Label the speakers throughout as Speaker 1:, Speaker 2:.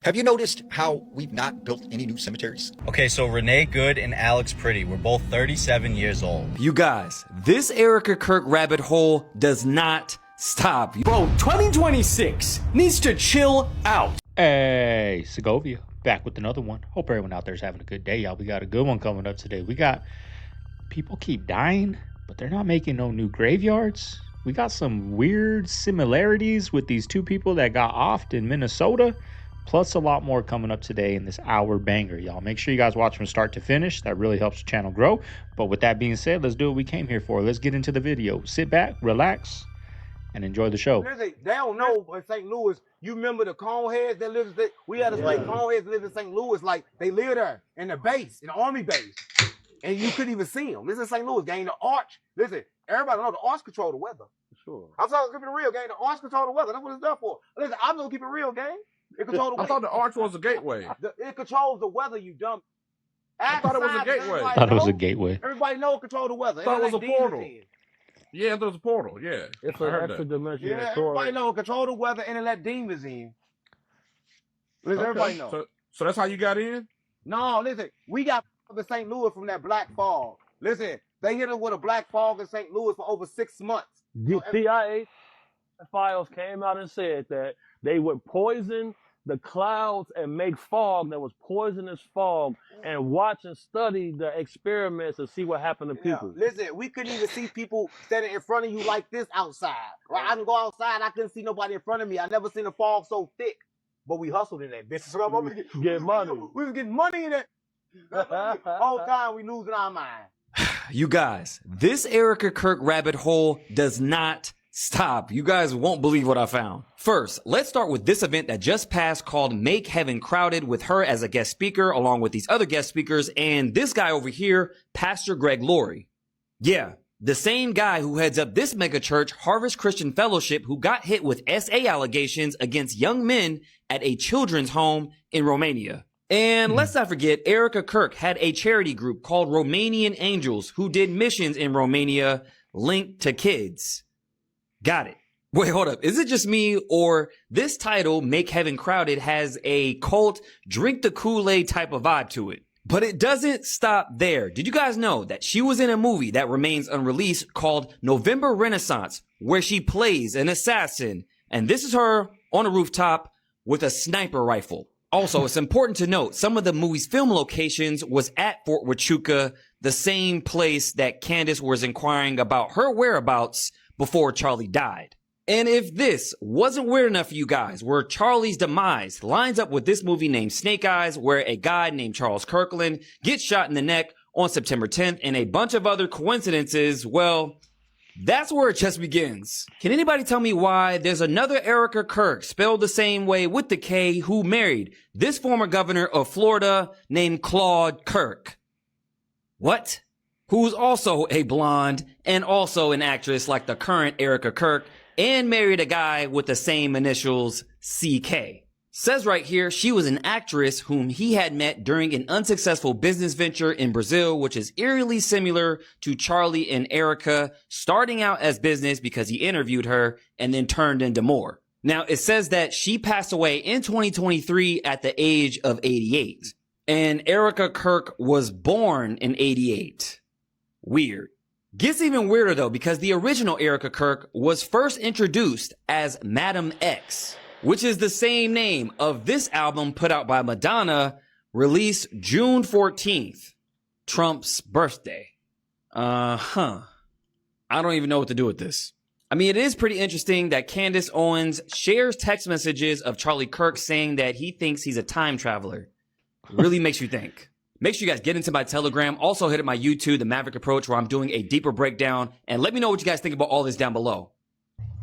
Speaker 1: Have you noticed how we've not built any new cemeteries?
Speaker 2: Okay, so Renee Good and Alex Pretty were both 37 years old.
Speaker 3: You guys, this Erica Kirk rabbit hole does not stop.
Speaker 4: Bro, 2026 needs to chill out.
Speaker 5: Hey, Segovia, back with another one. Hope everyone out there is having a good day, y'all. We got a good one coming up today. We got people keep dying, but they're not making no new graveyards. We got some weird similarities with these two people that got offed in Minnesota. Plus a lot more coming up today in this hour banger, y'all. Make sure you guys watch from start to finish. That really helps the channel grow. But with that being said, let's do what we came here for. Let's get into the video. Sit back, relax, and enjoy the show.
Speaker 6: They don't know in St. Louis. You remember the coneheads that live in we had us like coneheads that live in St. Louis, like they live there in the base, in the army base. And you couldn't even see them. This is St. Louis, gang. The arch. Listen, everybody know the arch control the weather. Sure. I'm talking keep it real, gang. The arch control the weather. That's what it's done for. Listen, I'm gonna keep it real, gang. It controls the
Speaker 7: I thought the arch was a gateway.
Speaker 6: It controls the weather, you dumb.
Speaker 7: I thought it was a gateway.
Speaker 5: I thought it was a gateway.
Speaker 6: Everybody know it control the weather.
Speaker 7: I thought it was a portal. Yeah, there was a portal. Yeah.
Speaker 8: It's an extra dimension.
Speaker 6: Yeah, everybody know it control the weather and it let demons in. Listen, everybody know.
Speaker 7: So that's how you got in?
Speaker 6: No, listen, we got in St. Louis from that black fog. Listen, they hit us with a black fog in St. Louis for over 6 months.
Speaker 8: CIA files came out and said that they would poison the clouds and make fog that was poisonous fog and watch and study the experiments and see what happened to people.
Speaker 6: Listen, we couldn't even see people standing in front of you like this outside. Right? I can go outside, I couldn't see nobody in front of me. I never seen a fog so thick. But we hustled in that business. So
Speaker 8: Get money.
Speaker 6: We was getting money in it. Whole time we losing our mind.
Speaker 3: You guys, this Erica Kirk rabbit hole does not stop. You guys won't believe what I found. First, let's start with this event that just passed called Make Heaven Crowded, with her as a guest speaker along with these other guest speakers and this guy over here, Pastor Greg Laurie. Yeah, the same guy who heads up this mega church, Harvest Christian Fellowship, who got hit with SA allegations against young men at a children's home in Romania. And let's not forget, Erica Kirk had a charity group called Romanian Angels who did missions in Romania linked to kids. Got it. Wait, hold up. Is it just me, or this title, Make Heaven Crowded, has a cult, drink the Kool-Aid type of vibe to it? But it doesn't stop there. Did you guys know that she was in a movie that remains unreleased called November Renaissance, where she plays an assassin? And this is her on a rooftop with a sniper rifle. Also, it's important to note, some of the movie's film locations was at Fort Huachuca, the same place that Candace was inquiring about her whereabouts before Charlie died. And if this wasn't weird enough for you guys, where Charlie's demise lines up with this movie named Snake Eyes, where a guy named Charles Kirkland gets shot in the neck on September 10th, and a bunch of other coincidences, well, that's where it just begins. Can anybody tell me why there's another Erica Kirk, spelled the same way with the K, who married this former governor of Florida named Claude Kirk? What? Who's also a blonde and also an actress like the current Erica Kirk, and married a guy with the same initials, CK. Says right here, she was an actress whom he had met during an unsuccessful business venture in Brazil, which is eerily similar to Charlie and Erica starting out as business because he interviewed her and then turned into more. Now, it says that she passed away in 2023 at the age of 88. And Erica Kirk was born in 88. Weird. Gets even weirder though, because the original Erica Kirk was first introduced as Madam X, which is the same name of this album put out by Madonna, released June 14th, Trump's birthday. I don't even know what to do with this. I mean, it is pretty interesting that Candace Owens shares text messages of Charlie Kirk saying that he thinks he's a time traveler. Really makes you think. Make sure you guys get into my Telegram. Also hit up my YouTube, The Maverick Approach, where I'm doing a deeper breakdown. And let me know what you guys think about all this down below.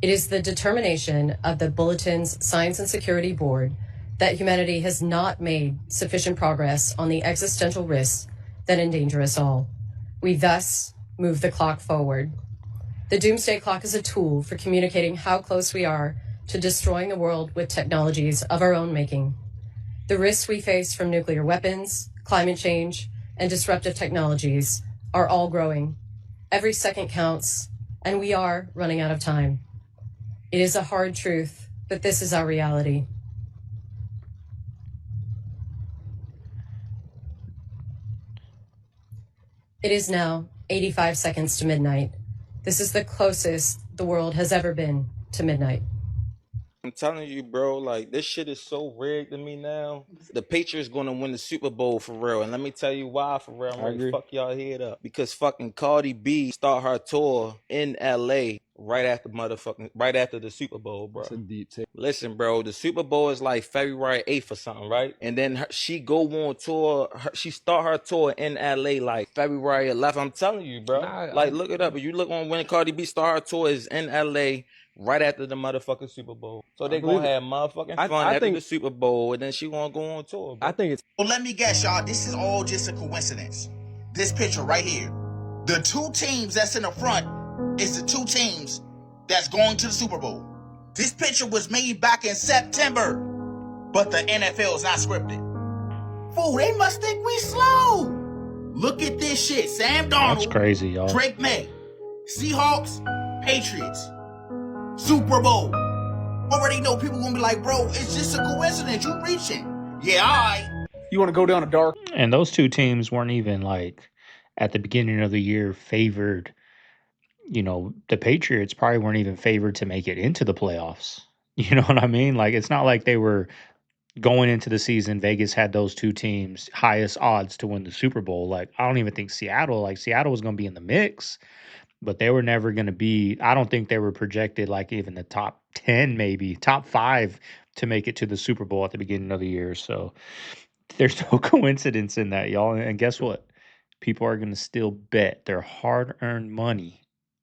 Speaker 9: It is the determination of the Bulletin's Science and Security Board that humanity has not made sufficient progress on the existential risks that endanger us all. We thus move the clock forward. The Doomsday Clock is a tool for communicating how close we are to destroying the world with technologies of our own making. The risks we face from nuclear weapons, climate change, and disruptive technologies are all growing. Every second counts, and we are running out of time. It is a hard truth, but this is our reality. It is now 85 seconds to midnight. This is the closest the world has ever been to midnight.
Speaker 10: I'm telling you, bro, like, this shit is so rigged to me now. The Patriots gonna win the Super Bowl for real. And let me tell you why for real. I'm ready to fuck y'all head up. Because fucking Cardi B start her tour in LA right after the Super Bowl, bro.
Speaker 11: That's a deep take.
Speaker 10: Listen, bro, the Super Bowl is like February 8th or something, right? And then she go on tour. She start her tour in LA like February 11th. I'm telling you, bro. Like, look it up. If you look on when Cardi B start her tour is in LA right after the motherfucking Super Bowl. So they gonna have motherfucking fun after the Super Bowl, and then she gonna go on tour, bro.
Speaker 11: I think it's...
Speaker 12: Well, let me guess, y'all. This is all just a coincidence. This picture right here. The two teams that's in the front is the two teams that's going to the Super Bowl. This picture was made back in September, but the NFL is not scripted. Fool, they must think we slow. Look at this shit. Sam Darnold.
Speaker 5: That's crazy, y'all.
Speaker 12: Drake May. Seahawks. Patriots. Super Bowl. Already know people gonna be like, bro, it's just a coincidence. You reaching. Yeah, all right.
Speaker 13: You want to go down a dark...
Speaker 5: And those two teams weren't even, like, at the beginning of the year favored. You know, the Patriots probably weren't even favored to make it into the playoffs. You know what I mean? Like, it's not like they were going into the season. Vegas had those two teams highest odds to win the Super Bowl. Like, I don't even think Seattle was going to be in the mix, but they were never going to be. I don't think they were projected like even the top 10, maybe top 5 to make it to the Super Bowl at the beginning of the year. So there's no coincidence in that, y'all. And guess what? People are going to still bet their hard-earned money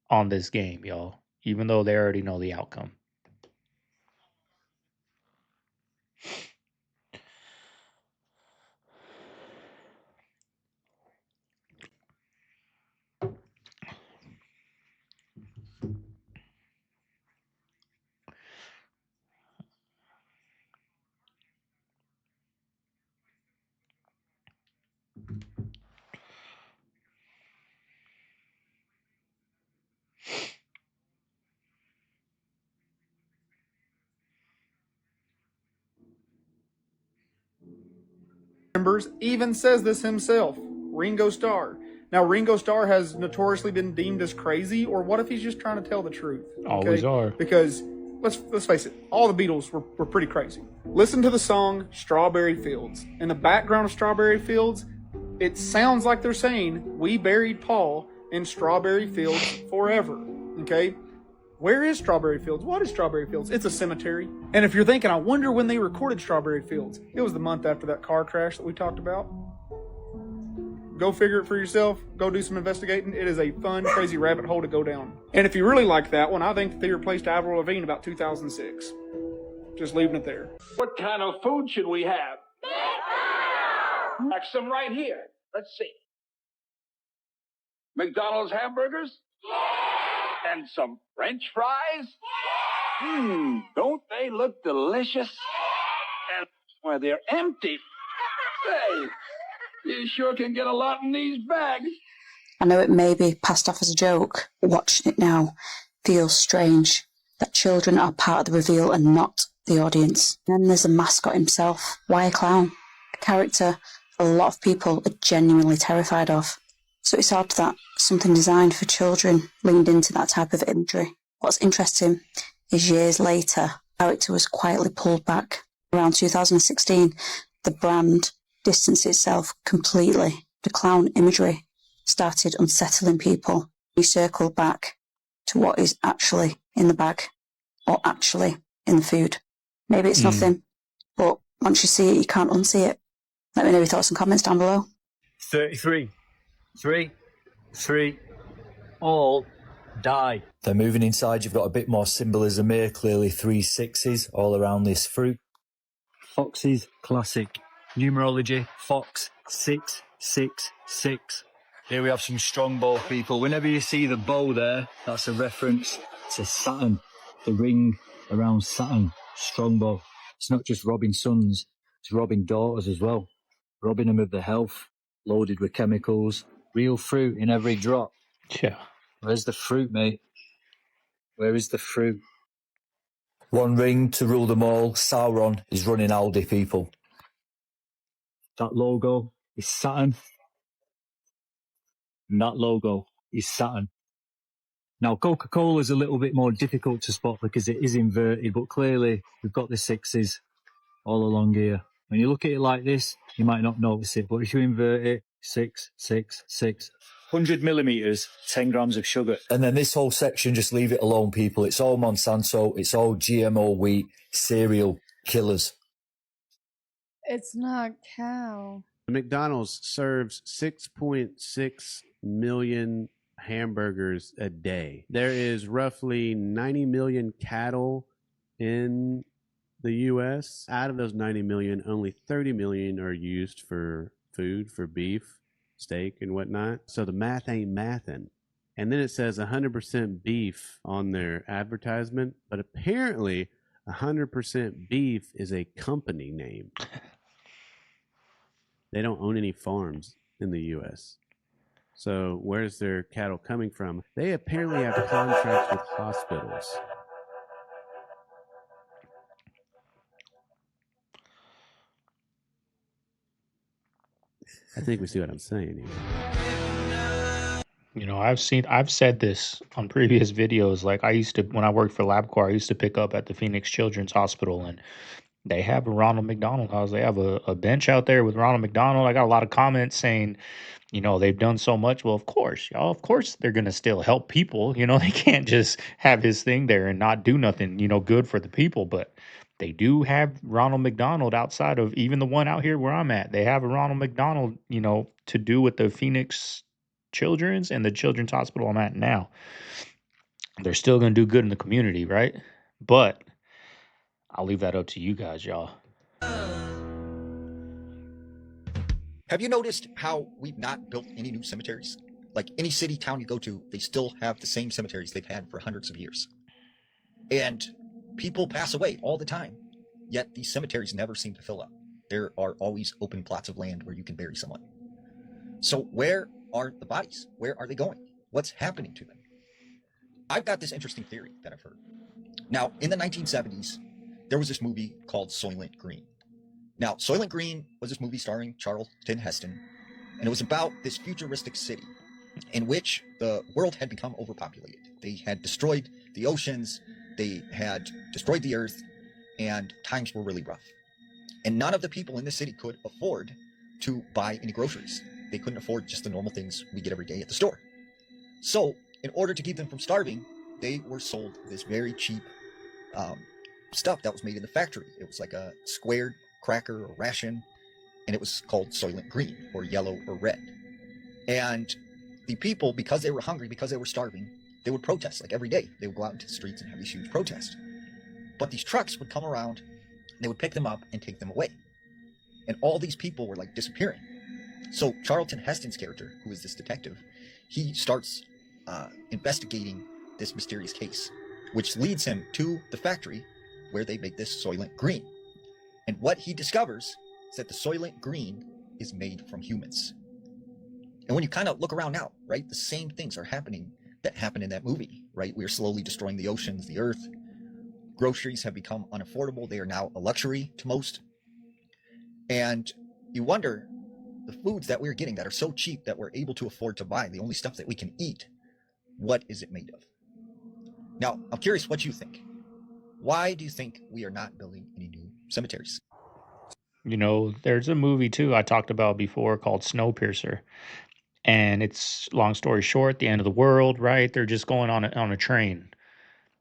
Speaker 5: on this game, y'all, even though they already know the outcome.
Speaker 13: members even says this himself, Ringo Starr. Now, Ringo Starr has notoriously been deemed as crazy, or what if he's just trying to tell the truth? Okay?
Speaker 5: Always are.
Speaker 13: Because, let's face it, all the Beatles were pretty crazy. Listen to the song Strawberry Fields. In the background of Strawberry Fields, it sounds like they're saying, we buried Paul in Strawberry Fields forever. Okay? Where is Strawberry Fields? What is Strawberry Fields? It's a cemetery. And if you're thinking, I wonder when they recorded Strawberry Fields, it was the month after that car crash that we talked about. Go figure it for yourself. Go do some investigating. It is a fun, crazy rabbit hole to go down. And if you really like that one, I think that they replaced Avril Lavigne about 2006. Just leaving it there.
Speaker 14: What kind of food should we have? Like some right here. Let's see. McDonald's hamburgers? And some French fries? Don't they look delicious? And why, they're empty. Say, you sure can get a lot in these bags.
Speaker 15: I know it may be passed off as a joke, but watching it now feels strange that children are part of the reveal and not the audience. And then there's the mascot himself. Why a clown? A character a lot of people are genuinely terrified of. So it's odd that something designed for children leaned into that type of imagery. What's interesting is years later, the character was quietly pulled back. Around 2016, the brand distanced itself completely. The clown imagery started unsettling people. We circled back to what is actually in the bag or actually in the food. Maybe it's nothing, but once you see it, you can't unsee it. Let me know your thoughts and comments down below.
Speaker 16: 33. 3. All die.
Speaker 17: They're moving inside. You've got a bit more symbolism here. Clearly 3 6s all around this fruit.
Speaker 16: Fox's classic. Numerology. Fox 666.
Speaker 17: Here we have some strong bow people. Whenever you see the bow there, that's a reference to Saturn. The ring around Saturn. Strong bow. It's not just robbing sons, it's robbing daughters as well. Robbing them of their health, loaded with chemicals. Real fruit in every drop.
Speaker 5: Yeah.
Speaker 17: Where's the fruit, mate? Where is the fruit? One ring to rule them all. Sauron is running Aldi, people.
Speaker 16: That logo is Saturn.
Speaker 17: and that logo is Saturn. Now, Coca-Cola is a little bit more difficult to spot because it is inverted, but clearly we've got the sixes all along here. When you look at it like this, you might not notice it, but if you invert it, 6, 6, 6, 100 millimeters, 10 grams of sugar.
Speaker 11: And then this whole section, just leave it alone, people. It's all Monsanto. It's all GMO wheat, cereal killers.
Speaker 18: It's not cow.
Speaker 19: McDonald's serves 6.6 million hamburgers a day. There is roughly 90 million cattle in the U.S. Out of those 90 million, only 30 million are used for food, for beef, steak, and whatnot. So the math ain't mathin'. And then it says 100% beef on their advertisement, but apparently 100% beef is a company name. They don't own any farms in the U.S. So where's their cattle coming from? They apparently have contracts with hospitals. I think we see what I'm saying here.
Speaker 5: You know, I've said this on previous videos. Like when I worked for LabCorp, I used to pick up at the Phoenix Children's Hospital, and they have a Ronald McDonald House. They have a bench out there with Ronald McDonald. I got a lot of comments saying, you know, they've done so much. Well, of course, y'all, of course they're going to still help people. You know, they can't just have his thing there and not do nothing, you know, good for the people. But they do have Ronald McDonald outside of even the one out here where I'm at. They have a Ronald McDonald, you know, to do with the Phoenix Children's and the Children's Hospital I'm at now. They're still going to do good in the community, right? But I'll leave that up to you guys, y'all.
Speaker 1: Have you noticed how we've not built any new cemeteries? Like any city, town you go to, they still have the same cemeteries they've had for hundreds of years. And people pass away all the time, yet these cemeteries never seem to fill up. There are always open plots of land where you can bury someone. So where are the bodies? Where are they going? What's happening to them? I've got this interesting theory that I've heard. Now, in the 1970s, there was this movie called Soylent Green. Now, Soylent Green was this movie starring Charlton Heston, and it was about this futuristic city in which the world had become overpopulated. They had destroyed the oceans, they had destroyed the earth, and times were really rough. And none of the people in the city could afford to buy any groceries. They couldn't afford just the normal things we get every day at the store. So, in order to keep them from starving, they were sold this very cheap stuff that was made in the factory. It was like a squared cracker or ration, and it was called Soylent Green, or yellow or red. And the people, because they were hungry, because they were starving, they would protest like every day. They would go out into the streets and have these huge protests. But these trucks would come around, they would pick them up and take them away. And all these people were like disappearing. So Charlton Heston's character, who is this detective, he starts investigating this mysterious case, which leads him to the factory where they make this Soylent Green. And what he discovers is that the Soylent Green is made from humans. And when you kind of look around now, right, the same things are happening that happened in that movie, right? We are slowly destroying the oceans, the earth. Groceries have become unaffordable. They are now a luxury to most. And you wonder, the foods that we're getting that are so cheap that we're able to afford to buy, the only stuff that we can eat, what is it made of? Now, I'm curious what you think. Why do you think we are not building any new cemeteries?
Speaker 5: You know, there's a movie too I talked about before called Snowpiercer. And it's, long story short, the end of the world, right? They're just going on a train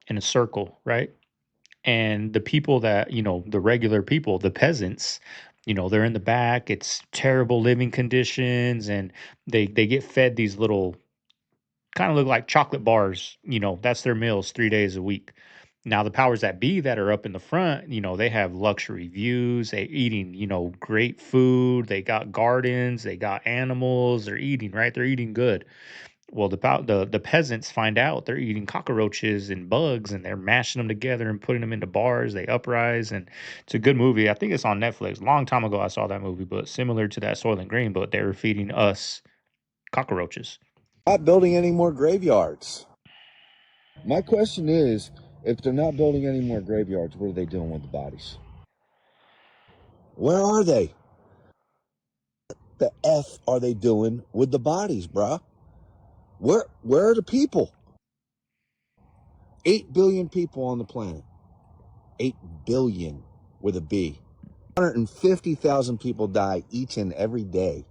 Speaker 5: in a circle, right? And the people that, you know, the regular people, the peasants, you know, they're in the back. It's terrible living conditions, and they get fed these little, kind of look like chocolate bars. You know, that's their meals 3 days a week. Now, the powers that be that are up in the front, you know, they have luxury views. They eating, you know, great food. They got gardens. They got animals. They're eating, right? They're eating good. Well, the peasants find out they're eating cockroaches and bugs, and they're mashing them together and putting them into bars. They uprise, and it's a good movie. I think it's on Netflix. A long time ago, I saw that movie, but similar to that Soylent Green, but they were feeding us cockroaches.
Speaker 20: Not building any more graveyards. My question is, if they're not building any more graveyards, what are they doing with the bodies? Where are they? The F are they doing with the bodies, bruh? Where are the people? 8 billion people on the planet. 8 billion with a B. 150,000 people die each and every day.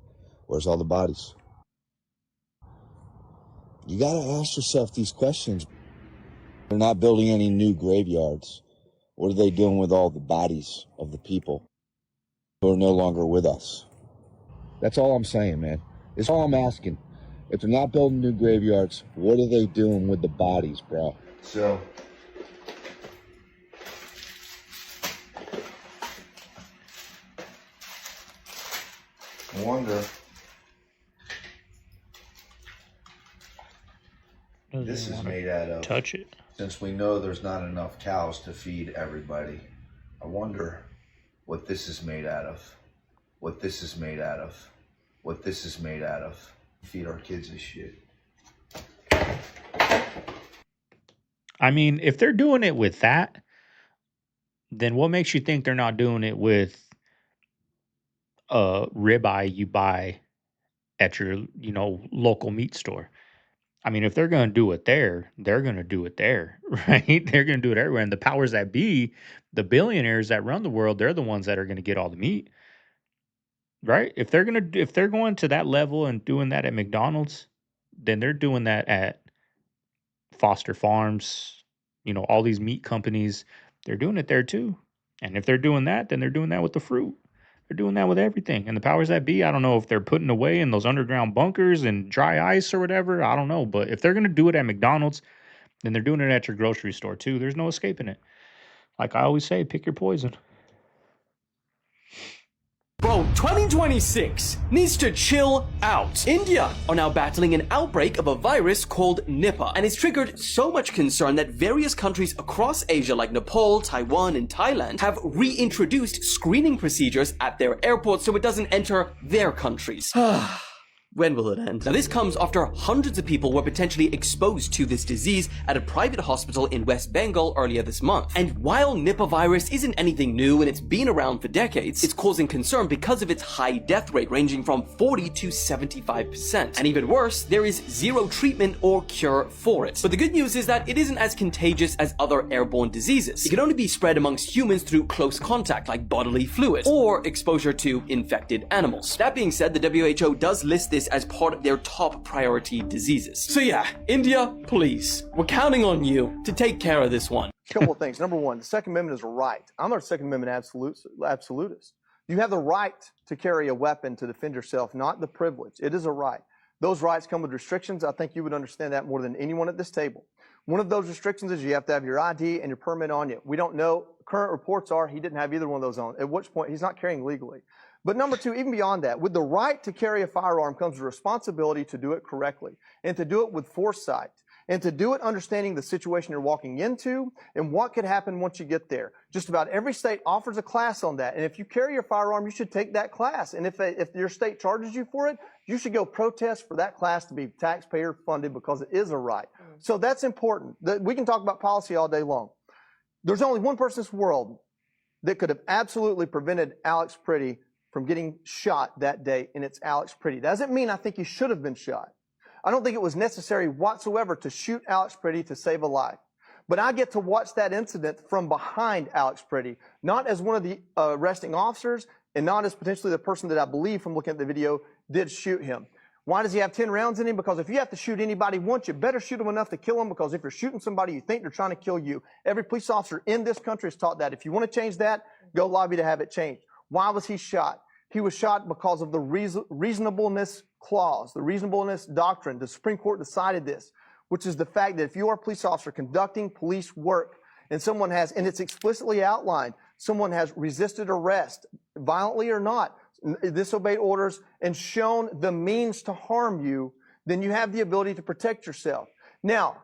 Speaker 20: Where's all the bodies? You got to ask yourself these questions. They're not building any new graveyards. What are they doing with all the bodies of the people who are no longer with us? That's all I'm saying, man. It's all I'm asking. If they're not building new graveyards, what are they doing with the bodies, bro? So, I wonder. This is made out of.
Speaker 5: Touch it.
Speaker 20: Since we know there's not enough cows to feed everybody, I wonder what this is made out of. What this is made out of. What this is made out of. Feed our kids this shit.
Speaker 5: I mean, if they're doing it with that, then what makes you think they're not doing it with a ribeye you buy at your, local meat store? I mean, if they're going to do it there, they're going to do it there, right? They're going to do it everywhere. And the powers that be, the billionaires that run the world, they're the ones that are going to get all the meat, right? If they're going to that level and doing that at McDonald's, then they're doing that at Foster Farms, all these meat companies, they're doing it there too. And if they're doing that, then they're doing that with the fruit. They're doing that with everything. And the powers that be, I don't know if they're putting away in those underground bunkers and dry ice or whatever. I don't know. But if they're going to do it at McDonald's, then they're doing it at your grocery store too. There's no escaping it. Like I always say, pick your poison.
Speaker 4: Bro, 2026 needs to chill out. India are now battling an outbreak of a virus called Nipah, and it's triggered so much concern that various countries across Asia like Nepal, Taiwan, and Thailand have reintroduced screening procedures at their airports so it doesn't enter their countries. When will it end? Now, this comes after hundreds of people were potentially exposed to this disease at a private hospital in West Bengal earlier this month. And while Nipah virus isn't anything new and it's been around for decades, it's causing concern because of its high death rate ranging from 40 to 75%. And even worse, there is zero treatment or cure for it. But the good news is that it isn't as contagious as other airborne diseases. It can only be spread amongst humans through close contact like bodily fluid or exposure to infected animals. That being said, the WHO does list this as part of their top priority diseases. So yeah, India, please, we're counting on you to take care of this one.
Speaker 21: A couple of things. Number one, the Second Amendment is a right. I'm a Second Amendment absolutist. You have the right to carry a weapon to defend yourself, not the privilege. It is a right. Those rights come with restrictions. I think you would understand that more than anyone at this table. One of those restrictions is you have to have your ID and your permit on you. We don't know. Current reports are he didn't have either one of those on, at which point he's not carrying legally. But number two, even beyond that, with the right to carry a firearm comes the responsibility to do it correctly and to do it with foresight and to do it understanding the situation you're walking into and what could happen once you get there. Just about every state offers a class on that. And if you carry your firearm, you should take that class. And if your state charges you for it, you should go protest for that class to be taxpayer funded because it is a right. So that's important. We can talk about policy all day long. There's only one person in this world that could have absolutely prevented Alex Pretty from getting shot that day, and it's Alex Pretty. Doesn't mean I think he should have been shot. I don't think it was necessary whatsoever to shoot Alex Pretty to save a life. But I get to watch that incident from behind Alex Pretty, not as one of the arresting officers and not as potentially the person that I believe from looking at the video did shoot him. Why does he have 10 rounds in him? Because if you have to shoot anybody once, you better shoot them enough to kill them, because if you're shooting somebody, you think they're trying to kill you. Every police officer in this country is taught that. If you want to change that, go lobby to have it changed. Why was he shot? He was shot because of the reasonableness clause, the reasonableness doctrine. The Supreme Court decided this, which is the fact that if you are a police officer conducting police work and someone has, and it's explicitly outlined, someone has resisted arrest, violently or not, disobeyed orders, and shown the means to harm you, then you have the ability to protect yourself. Now,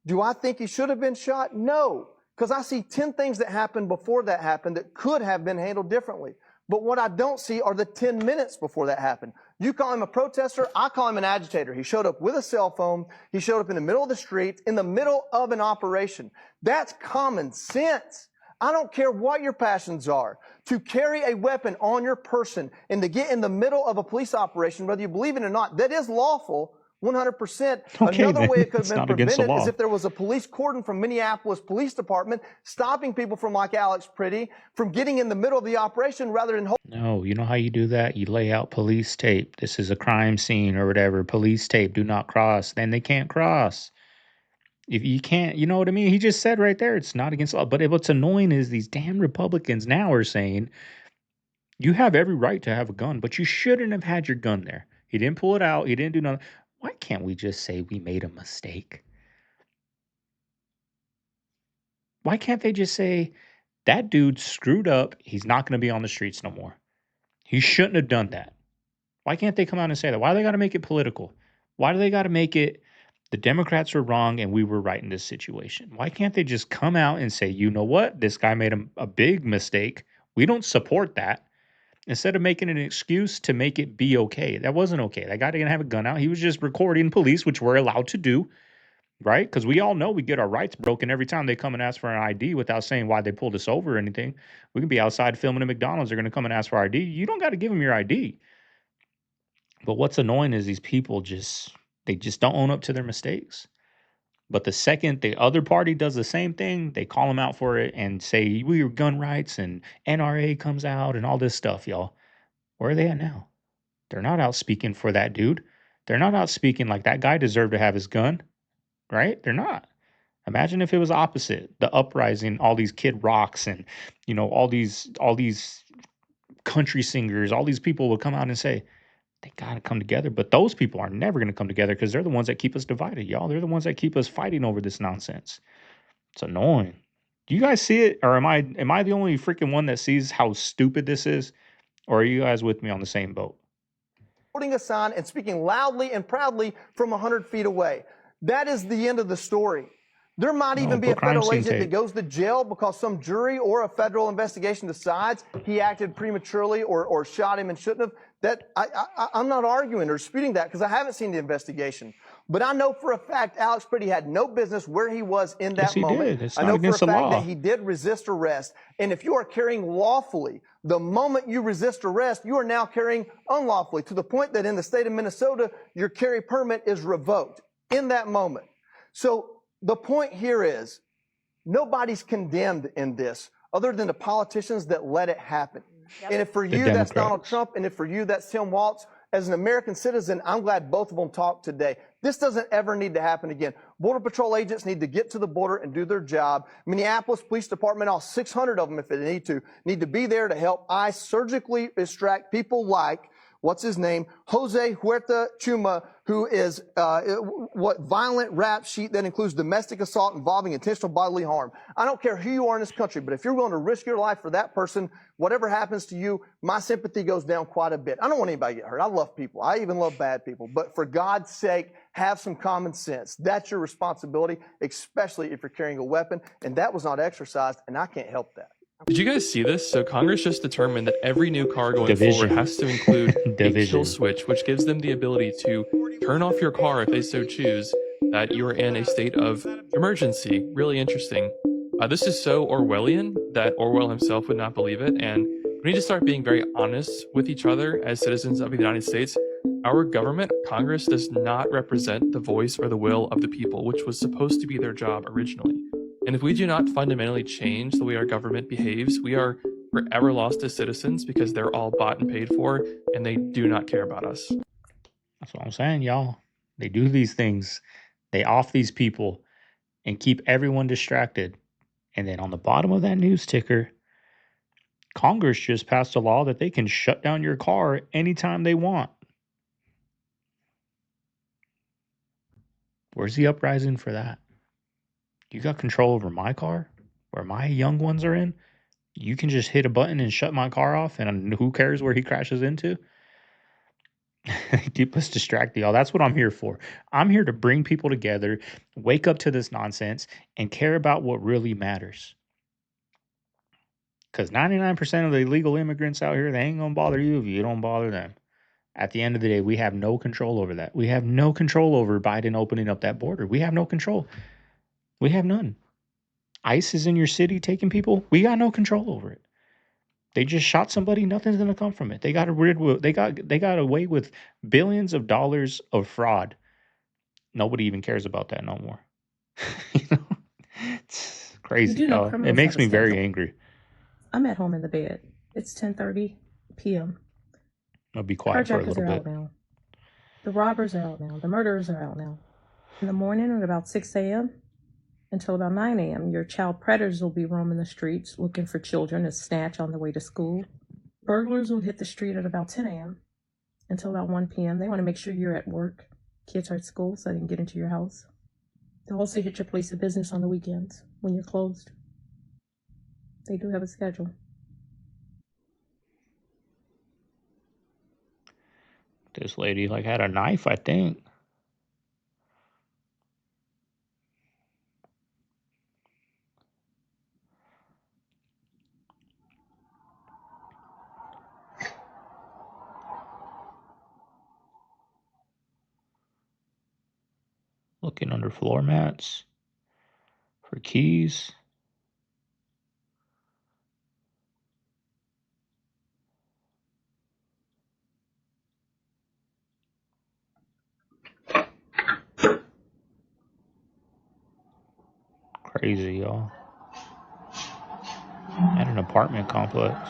Speaker 21: do I think he should have been shot? No, because I see 10 things that happened before that happened that could have been handled differently. But what I don't see are the 10 minutes before that happened. You call him a protester, I call him an agitator. He showed up with a cell phone. He showed up in the middle of the street, in the middle of an operation. That's common sense. I don't care what your passions are. To carry a weapon on your person and to get in the middle of a police operation, whether you believe it or not, that is lawful 100%.
Speaker 5: Okay,
Speaker 21: Another
Speaker 5: then
Speaker 21: way it could have
Speaker 5: it's
Speaker 21: been
Speaker 5: not against the
Speaker 21: prevented is
Speaker 5: law.
Speaker 21: if there was a police cordon from Minneapolis Police Department stopping people from, like Alex Pretty, from getting in the middle of the operation rather than
Speaker 5: No, you know how you do that? You lay out police tape. This is a crime scene or whatever. Police tape, do not cross. Then they can't cross. If you can't, you know what I mean? He just said right there, it's not against the law. But what's annoying is these damn Republicans now are saying, you have every right to have a gun, but you shouldn't have had your gun there. He didn't pull it out. He didn't do nothing. Why can't we just say we made a mistake? Why can't they just say, that dude screwed up. He's not going to be on the streets no more. He shouldn't have done that. Why can't they come out and say that? Why do they got to make it political? Why do they got to make it the Democrats were wrong and we were right in this situation? Why can't they just come out and say, you know what? This guy made a big mistake. We don't support that. Instead of making an excuse to make it be okay. That wasn't okay. That guy didn't have a gun out. He was just recording police, which we're allowed to do, right? Because we all know we get our rights broken every time they come and ask for an ID without saying why they pulled us over or anything. We can be outside filming at McDonald's. They're going to come and ask for ID. You don't got to give them your ID. But what's annoying is these people they just don't own up to their mistakes. But the second the other party does the same thing, they call them out for it and say, we are gun rights and NRA comes out and all this stuff, y'all. Where are they at now? They're not out speaking for that dude. They're not out speaking like that guy deserved to have his gun, right? They're not. Imagine if it was opposite, the uprising, all these Kid Rocks and, all these country singers, all these people would come out and say, they got to come together. But those people are never going to come together because they're the ones that keep us divided, y'all. They're the ones that keep us fighting over this nonsense. It's annoying. Do you guys see it? Or am I the only freaking one that sees how stupid this is? Or are you guys with me on the same boat?
Speaker 21: holding a sign and speaking loudly and proudly from 100 feet away. That is the end of the story. There might even be a federal agent that goes to jail because some jury or a federal investigation decides he acted prematurely or shot him and shouldn't have. That I'm not arguing or disputing that because I haven't seen the investigation. But I know for a fact Alex Pretty had no business where he was in that moment.
Speaker 5: It's
Speaker 21: I
Speaker 5: not
Speaker 21: know
Speaker 5: against
Speaker 21: for a
Speaker 5: the
Speaker 21: fact
Speaker 5: law.
Speaker 21: that he did resist arrest. And if you are carrying lawfully, the moment you resist arrest, you are now carrying unlawfully to the point that in the state of Minnesota, your carry permit is revoked in that moment. So the point here is nobody's condemned in this other than the politicians that let it happen.
Speaker 2: Yep.
Speaker 21: And if for
Speaker 5: The
Speaker 21: you that's Donald
Speaker 5: Democrats.
Speaker 21: Trump and if for you that's Tim Walz, as an American citizen, I'm glad both of them talked today. This doesn't ever need to happen again. Border Patrol agents need to get to the border and do their job. Minneapolis Police Department, all 600 of them if they need to be there to help ICE surgically extract people like, what's his name, Jose Huerta Chuma, who is violent rap sheet that includes domestic assault involving intentional bodily harm. I don't care who you are in this country, but if you're willing to risk your life for that person, whatever happens to you, my sympathy goes down quite a bit. I don't want anybody to get hurt. I love people. I even love bad people. But for God's sake, have some common sense. That's your responsibility, especially if you're carrying a weapon. And that was not exercised, and I can't help that.
Speaker 2: Did you guys see this? So Congress just determined that every new car going
Speaker 5: Division.
Speaker 2: forward has to include a
Speaker 5: Division.
Speaker 2: kill switch, which gives them the ability to turn off your car if they so choose that you're in a state of emergency. Really interesting. This is so Orwellian that Orwell himself would not believe it. And we need to start being very honest with each other as citizens of the United States. Our government, Congress, does not represent the voice or the will of the people, which was supposed to be their job originally. And if we do not fundamentally change the way our government behaves, we are forever lost as citizens because they're all bought and paid for, and they do not care about us.
Speaker 5: That's what I'm saying, y'all. They do these things. They off these people and keep everyone distracted. And then on the bottom of that news ticker, Congress just passed a law that they can shut down your car anytime they want. Where's the uprising for that? You got control over my car, where my young ones are in? You can just hit a button and shut my car off, and who cares where he crashes into? Keep us distracted, y'all. That's what I'm here for. I'm here to bring people together, wake up to this nonsense, and care about what really matters. Because 99% of the illegal immigrants out here, they ain't going to bother you if you don't bother them. At the end of the day, we have no control over that. We have no control over Biden opening up that border. We have no control. We have none. ICE is in your city taking people. We got no control over it. They just shot somebody. Nothing's gonna come from it. They got away with billions of dollars of fraud nobody even cares about that no more. You know? It's crazy,
Speaker 7: You do know
Speaker 5: y'all. It
Speaker 7: criminals
Speaker 5: makes
Speaker 7: have a
Speaker 5: me very
Speaker 7: schedule.
Speaker 5: angry.
Speaker 7: I'm at home in the bed. It's 10:30 p.m.
Speaker 5: I'll be quiet for a
Speaker 7: Carjackers
Speaker 5: little
Speaker 7: are
Speaker 5: bit.
Speaker 7: out now. The robbers are out now. The murderers are out now. In the morning at about 6 a.m. until about 9 a.m., your child predators will be roaming the streets looking for children to snatch on their way to school. Burglars will hit the street at about 10 a.m. until about 1 p.m. They want to make sure you're at work. Kids are at school so they can get into your house. They'll also hit your place of business on the weekends when you're closed. They do have a schedule.
Speaker 5: This lady like had a knife, I think. Looking under floor mats for keys. Crazy, y'all. At an apartment complex.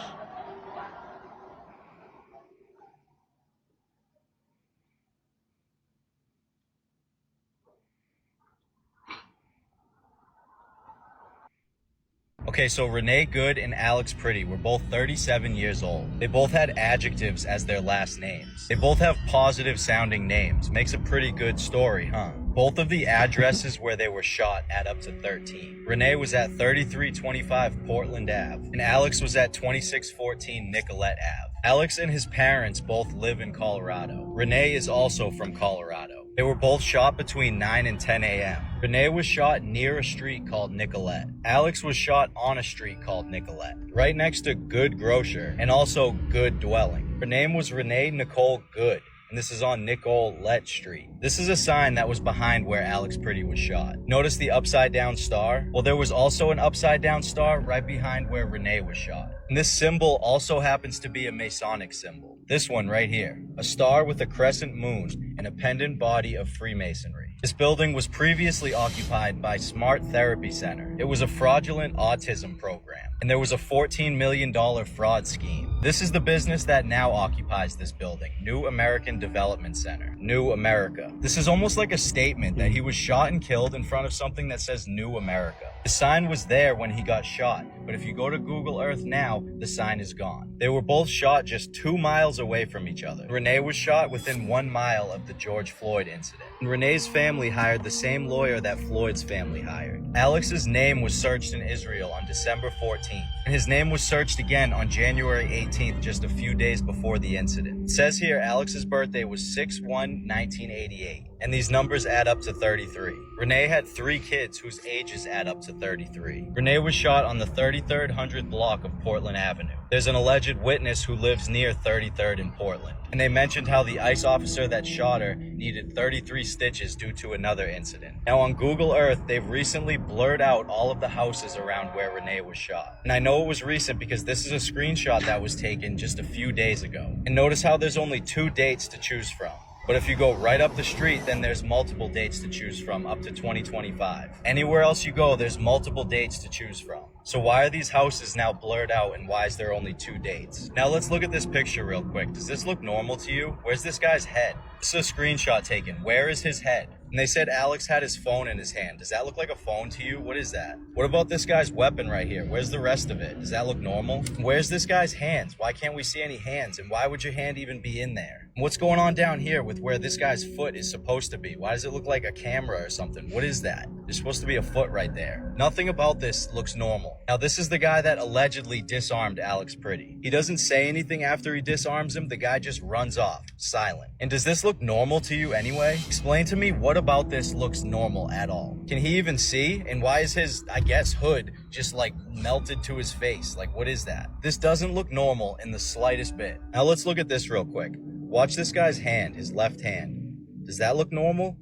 Speaker 22: Okay, so Renee Good and Alex Pretty were both 37 years old. They both had adjectives as their last names. They both have positive sounding names. Makes a pretty good story, huh? Both of the addresses where they were shot add up to 13. Renee was at 3325 Portland Ave, and Alex was at 2614 Nicolette Ave. Alex and his parents both live in Colorado. Renee is also from Colorado. They were both shot between 9 and 10 a.m. Renee was shot near a street called Nicolette. Alex was shot on a street called Nicolette, right next to Good Grocer and also Good Dwelling. Her name was Renee Nicole Good, and this is on Nicolette Street. This is a sign that was behind where Alex Pretty was shot. Notice the upside down star? Well, there was also an upside down star right behind where Renee was shot. And this symbol also happens to be a Masonic symbol. This one right here, a star with a crescent moon and a pendant body of Freemasonry. This building was previously occupied by Smart Therapy Center. It was a fraudulent autism program, and there was a $14 million fraud scheme. This is the business that now occupies this building, New American Development Center, New America. This is almost like a statement that he was shot and killed in front of something that says New America. The sign was there when he got shot, but if you go to Google Earth now, the sign is gone. They were both shot just 2 miles away from each other. Renee was shot within 1 mile of the George Floyd incident. And Renee's family hired the same lawyer that Floyd's family hired. Alex's name was searched in Israel on December 14th, and his name was searched again on January 18th, just a few days before the incident. It says here Alex's birthday was 6/1/1988, and these numbers add up to 33. Renee had 3 kids whose ages add up to 33. Renee was shot on the 3300 block of Portland Avenue. There's an alleged witness who lives near 33rd in Portland, and they mentioned how the ICE officer that shot her needed 33 stitches due to another incident. Now on Google Earth, they've recently blurred out all of the houses around where Renee was shot. And I know it was recent because this is a screenshot that was taken just a few days ago. And notice how there's only 2 dates to choose from. But if you go right up the street, then there's multiple dates to choose from up to 2025. Anywhere else you go, there's multiple dates to choose from. So why are these houses now blurred out, and why is there only 2 dates? Now let's look at this picture real quick. Does this look normal to you? Where's this guy's head? This is a screenshot taken. Where is his head? And they said Alex had his phone in his hand. Does that look like a phone to you? What is that? What about this guy's weapon right here? Where's the rest of it? Does that look normal? Where's this guy's hands? Why can't we see any hands? And why would your hand even be in there? And what's going on down here with where this guy's foot is supposed to be? Why does it look like a camera or something? What is that? There's supposed to be a foot right there. Nothing about this looks normal. Now this is the guy that allegedly disarmed Alex Pretty. He doesn't say anything after he disarms him. The guy just runs off, silent. And does this look normal to you anyway? Explain to me what about this looks normal at all. Can he even see? And why is his, I guess, hood just like melted to his face? Like, what is that? This doesn't look normal in the slightest bit. Now let's look at this real quick. Watch this guy's hand, his left hand. Does that look normal?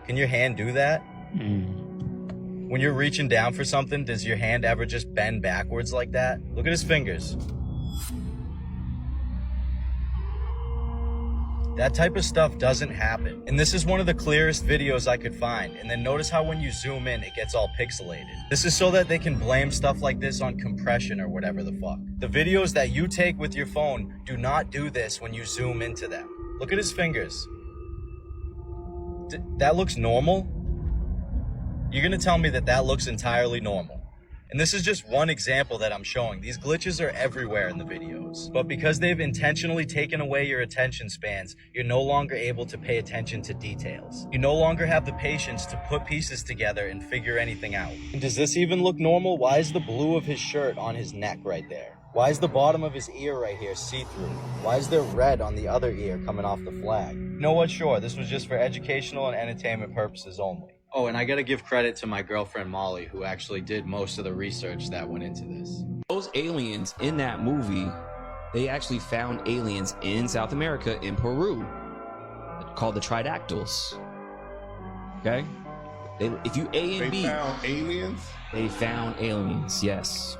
Speaker 22: Can your hand do that? When you're reaching down for something, does your hand ever just bend backwards like that? Look at his fingers. That type of stuff doesn't happen. And this is one of the clearest videos I could find. And then notice how when you zoom in, it gets all pixelated. This is so that they can blame stuff like this on compression or whatever the fuck. The videos that you take with your phone do not do this when you zoom into them. Look at his fingers. That looks normal? You're gonna tell me that that looks entirely normal. And this is just one example that I'm showing. These glitches are everywhere in the videos. But because they've intentionally taken away your attention spans, you're no longer able to pay attention to details. You no longer have the patience to put pieces together and figure anything out. And does this even look normal? Why is the blue of his shirt on his neck right there? Why is the bottom of his ear right here see-through? Why is there red on the other ear coming off the flag? You know what? Sure, this was just for educational and entertainment purposes only. Oh, and I gotta give credit to my girlfriend Molly, who actually did most of the research that went into this.
Speaker 3: Those aliens in that movie, they actually found aliens in South America, in Peru, called the Tridactyls. Okay? If you A and B... They found aliens? They found aliens, yes.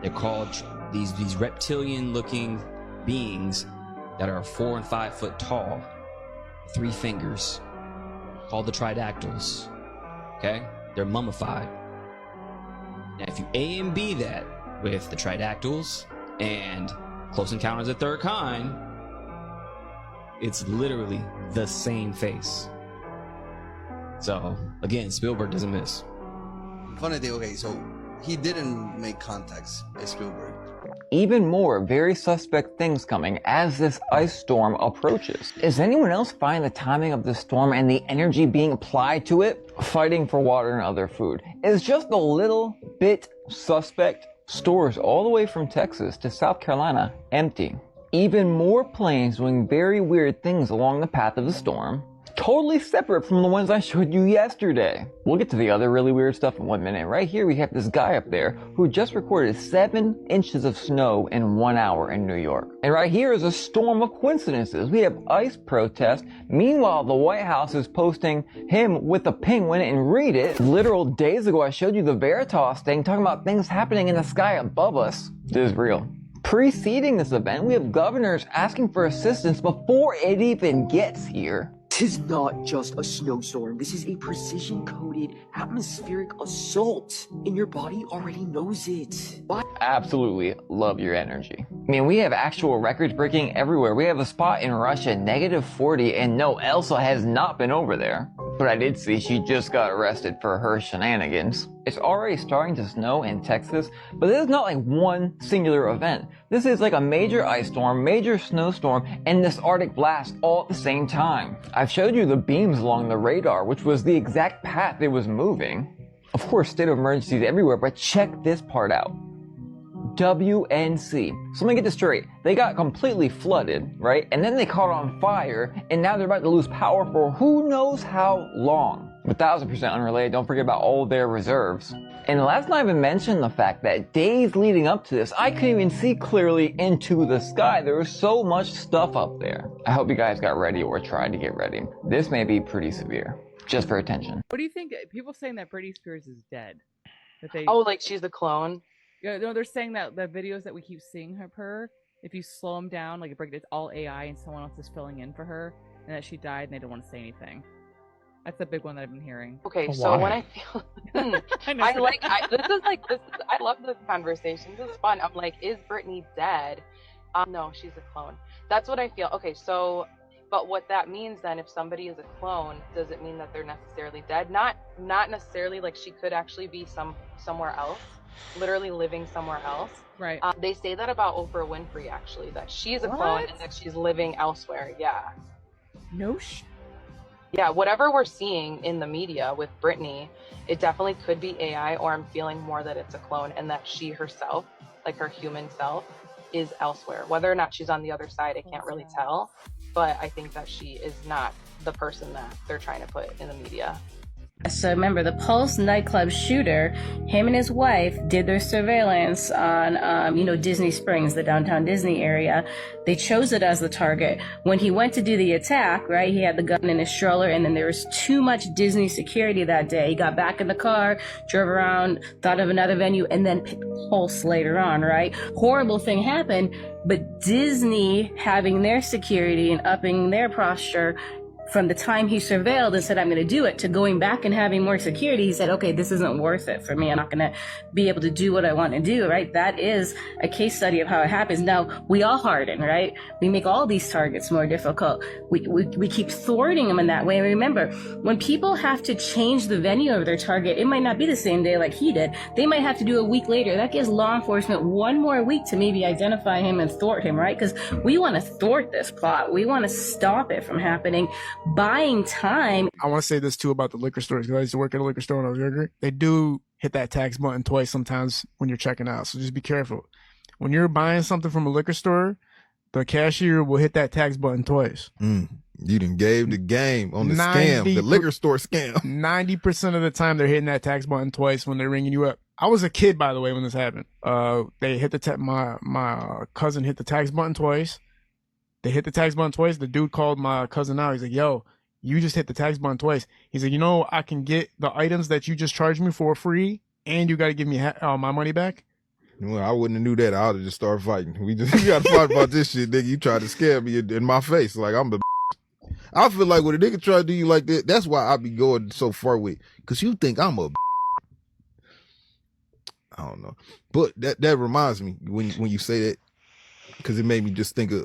Speaker 3: They're called these reptilian-looking beings that are 4 and 5 foot tall, 3 fingers, called the Tridactyls. Okay? They're mummified. Now, if you A and B that with the Tridactyls and Close Encounters of the Third Kind, it's literally the same face. So, again, Spielberg doesn't miss.
Speaker 6: Funny thing, okay, so he didn't make contacts, Spielberg.
Speaker 8: Even more very suspect things coming as this ice storm approaches. Is anyone else finding the timing of the storm and the energy being applied to it? Fighting for water and other food is just a little bit suspect. Stores all the way from Texas to South Carolina empty. Even more planes doing very weird things along the path of the storm. Totally separate from the ones I showed you yesterday. We'll get to the other really weird stuff in 1 minute. Right here we have this guy up there who just recorded 7 inches of snow in 1 hour in New York. And right here is a storm of coincidences. We have ice protest. Meanwhile, the White House is posting him with a penguin, and read it. Literal days ago I showed you the Veritas thing talking about things happening in the sky above us. This is real. Preceding this event, we have governors asking for assistance before it even gets here.
Speaker 23: This is not just a snowstorm. This is a precision-coded atmospheric assault, and your body already knows it. What?
Speaker 8: Absolutely love your energy. I mean, we have actual records breaking everywhere. We have a spot in Russia, -40, and no, Elsa has not been over there. But I did see she just got arrested for her shenanigans. It's already starting to snow in Texas, but this is not like one singular event. This is like a major ice storm, major snowstorm, and this Arctic blast all at the same time. I've showed you the beams along the radar, which was the exact path it was moving. Of course, state of emergencies everywhere, but check this part out. WNC. So let me get this straight. They got completely flooded, right? And then they caught on fire, and now they're about to lose power for who knows how long. 1000% unrelated, don't forget about all their reserves. And let's not even mention the fact that days leading up to this, I couldn't even see clearly into the sky. There was so much stuff up there. I hope you guys got ready or tried to get ready. This may be pretty severe. Just for attention.
Speaker 24: What do you think? People saying that Britney Spears is dead. That they...
Speaker 25: Oh, like she's a clone?
Speaker 24: Yeah, no, they're saying that the videos that we keep seeing of her, if you slow them down, like it's all AI and someone else is filling in for her, and that she died and they don't want to say anything. That's the big one that I've been hearing.
Speaker 25: Okay, so when I feel, I love this conversation. This is fun. I'm like, is Britney dead? No, she's a clone. That's what I feel. Okay, so, but what that means then, if somebody is a clone, does it mean that they're necessarily dead? Not necessarily. Like she could actually be somewhere else, literally living somewhere else.
Speaker 24: Right.
Speaker 25: They say that about Oprah Winfrey actually, that she's a clone and that she's living elsewhere. Yeah.
Speaker 24: No
Speaker 25: Yeah, whatever we're seeing in the media with Britney, it definitely could be AI, or I'm feeling more that it's a clone and that she herself, like her human self, is elsewhere. Whether or not she's on the other side, I can't really tell, but I think that she is not the person that they're trying to put in the media.
Speaker 9: So remember, the Pulse nightclub shooter, him and his wife did their surveillance on, Disney Springs, the downtown Disney area. They chose it as the target. When he went to do the attack, right, he had the gun in his stroller, and then there was too much Disney security that day. He got back in the car, drove around, thought of another venue, and then picked Pulse later on, right? Horrible thing happened, but Disney having their security and upping their posture from the time he surveilled and said, I'm going to do it, to going back and having more security, he said, okay, this isn't worth it for me. I'm not going to be able to do what I want to do, right? That is a case study of how it happens. Now, we all harden, right? We make all these targets more difficult. We keep thwarting them in that way. And remember, when people have to change the venue of their target, it might not be the same day like he did. They might have to do a week later. That gives law enforcement one more week to maybe identify him and thwart him, right? Because we want to thwart this plot. We want to stop it from happening. Buying time.
Speaker 10: I want to say this too about the liquor stores, because I used to work at a liquor store when I was younger. They do hit that tax button twice sometimes when you're checking out, so just be careful. When you're buying something from a liquor store, the cashier will hit that tax button twice.
Speaker 12: You done gave the game on the scam, the liquor store scam.
Speaker 10: 90% of the time they're hitting that tax button twice when they're ringing you up. I was a kid, by the way, when this happened. They hit my cousin hit the tax button twice. They hit the tax button twice. The dude called my cousin out. He's like, yo, you just hit the tax button twice. He's like, I can get the items that you just charged me for free, and you got to give me my money back.
Speaker 12: Well, I wouldn't have knew that. I would have just started fighting. We got to fight about this shit, nigga. You tried to scare me in my face. Like, I'm the I feel like when a nigga try to do you like that, that's why I be going so far with. Because you think I'm a I don't know. But that reminds me when you say that, because it made me just think of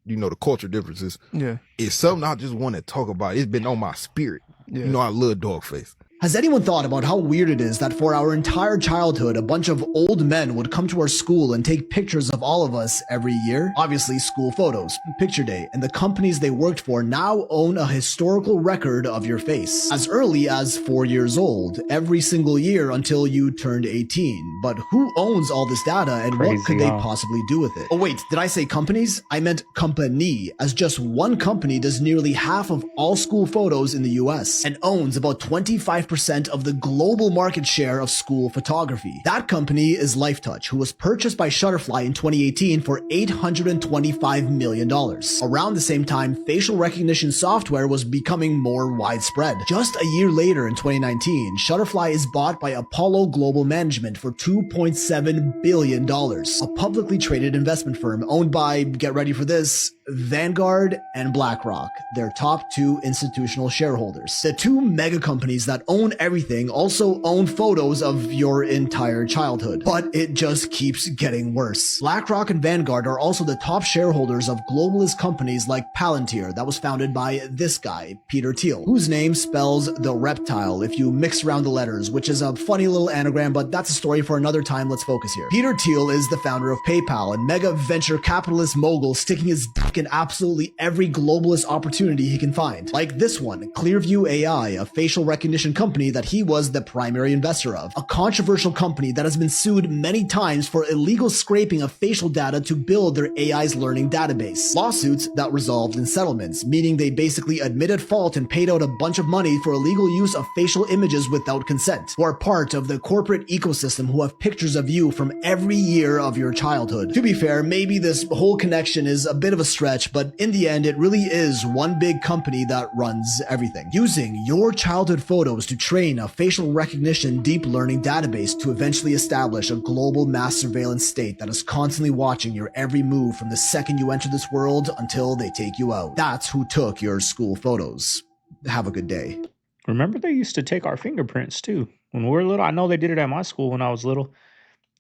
Speaker 12: the culture differences.
Speaker 10: Yeah.
Speaker 12: It's something I just want to talk about. It's been on my spirit.
Speaker 10: Yeah.
Speaker 12: I love Dogface.
Speaker 13: Has anyone thought about how weird it is that for our entire childhood, a bunch of old men would come to our school and take pictures of all of us every year? Obviously, school photos, picture day, and the companies they worked for now own a historical record of your face. As early as 4 years old, every single year until you turned 18. But who owns all this data, and what could they possibly do with it? Oh wait, did I say companies? I meant company, as just one company does nearly half of all school photos in the US and owns about 25% of the global market share of school photography. That company is Lifetouch, who was purchased by Shutterfly in 2018 for $825 million. Around the same time, facial recognition software was becoming more widespread. Just a year later, in 2019, Shutterfly is bought by Apollo Global Management for $2.7 billion, a publicly traded investment firm owned by, get ready for this, Vanguard and BlackRock, their top two institutional shareholders. The two mega companies that own everything also own photos of your entire childhood. But it just keeps getting worse. BlackRock and Vanguard are also the top shareholders of globalist companies like Palantir, that was founded by this guy, Peter Thiel, whose name spells the reptile if you mix around the letters, which is a funny little anagram, but that's a story for another time. Let's focus here. Peter Thiel is the founder of PayPal, and mega venture capitalist mogul sticking his dick in absolutely every globalist opportunity he can find. Like this one, Clearview AI, a facial recognition company that he was the primary investor of. A controversial company that has been sued many times for illegal scraping of facial data to build their AI's learning database. Lawsuits that resolved in settlements, meaning they basically admitted fault and paid out a bunch of money for illegal use of facial images without consent, who are part of the corporate ecosystem who have pictures of you from every year of your childhood. To be fair, maybe this whole connection is a bit of a stretch, but in the end, it really is one big company that runs everything. Using your childhood photos to train a facial recognition deep learning database to eventually establish a global mass surveillance state that is constantly watching your every move from the second you enter this world until they take you out. That's who took your school photos. Have a good day.
Speaker 5: Remember they used to take our fingerprints too. When we were little, I know they did it at my school when I was little.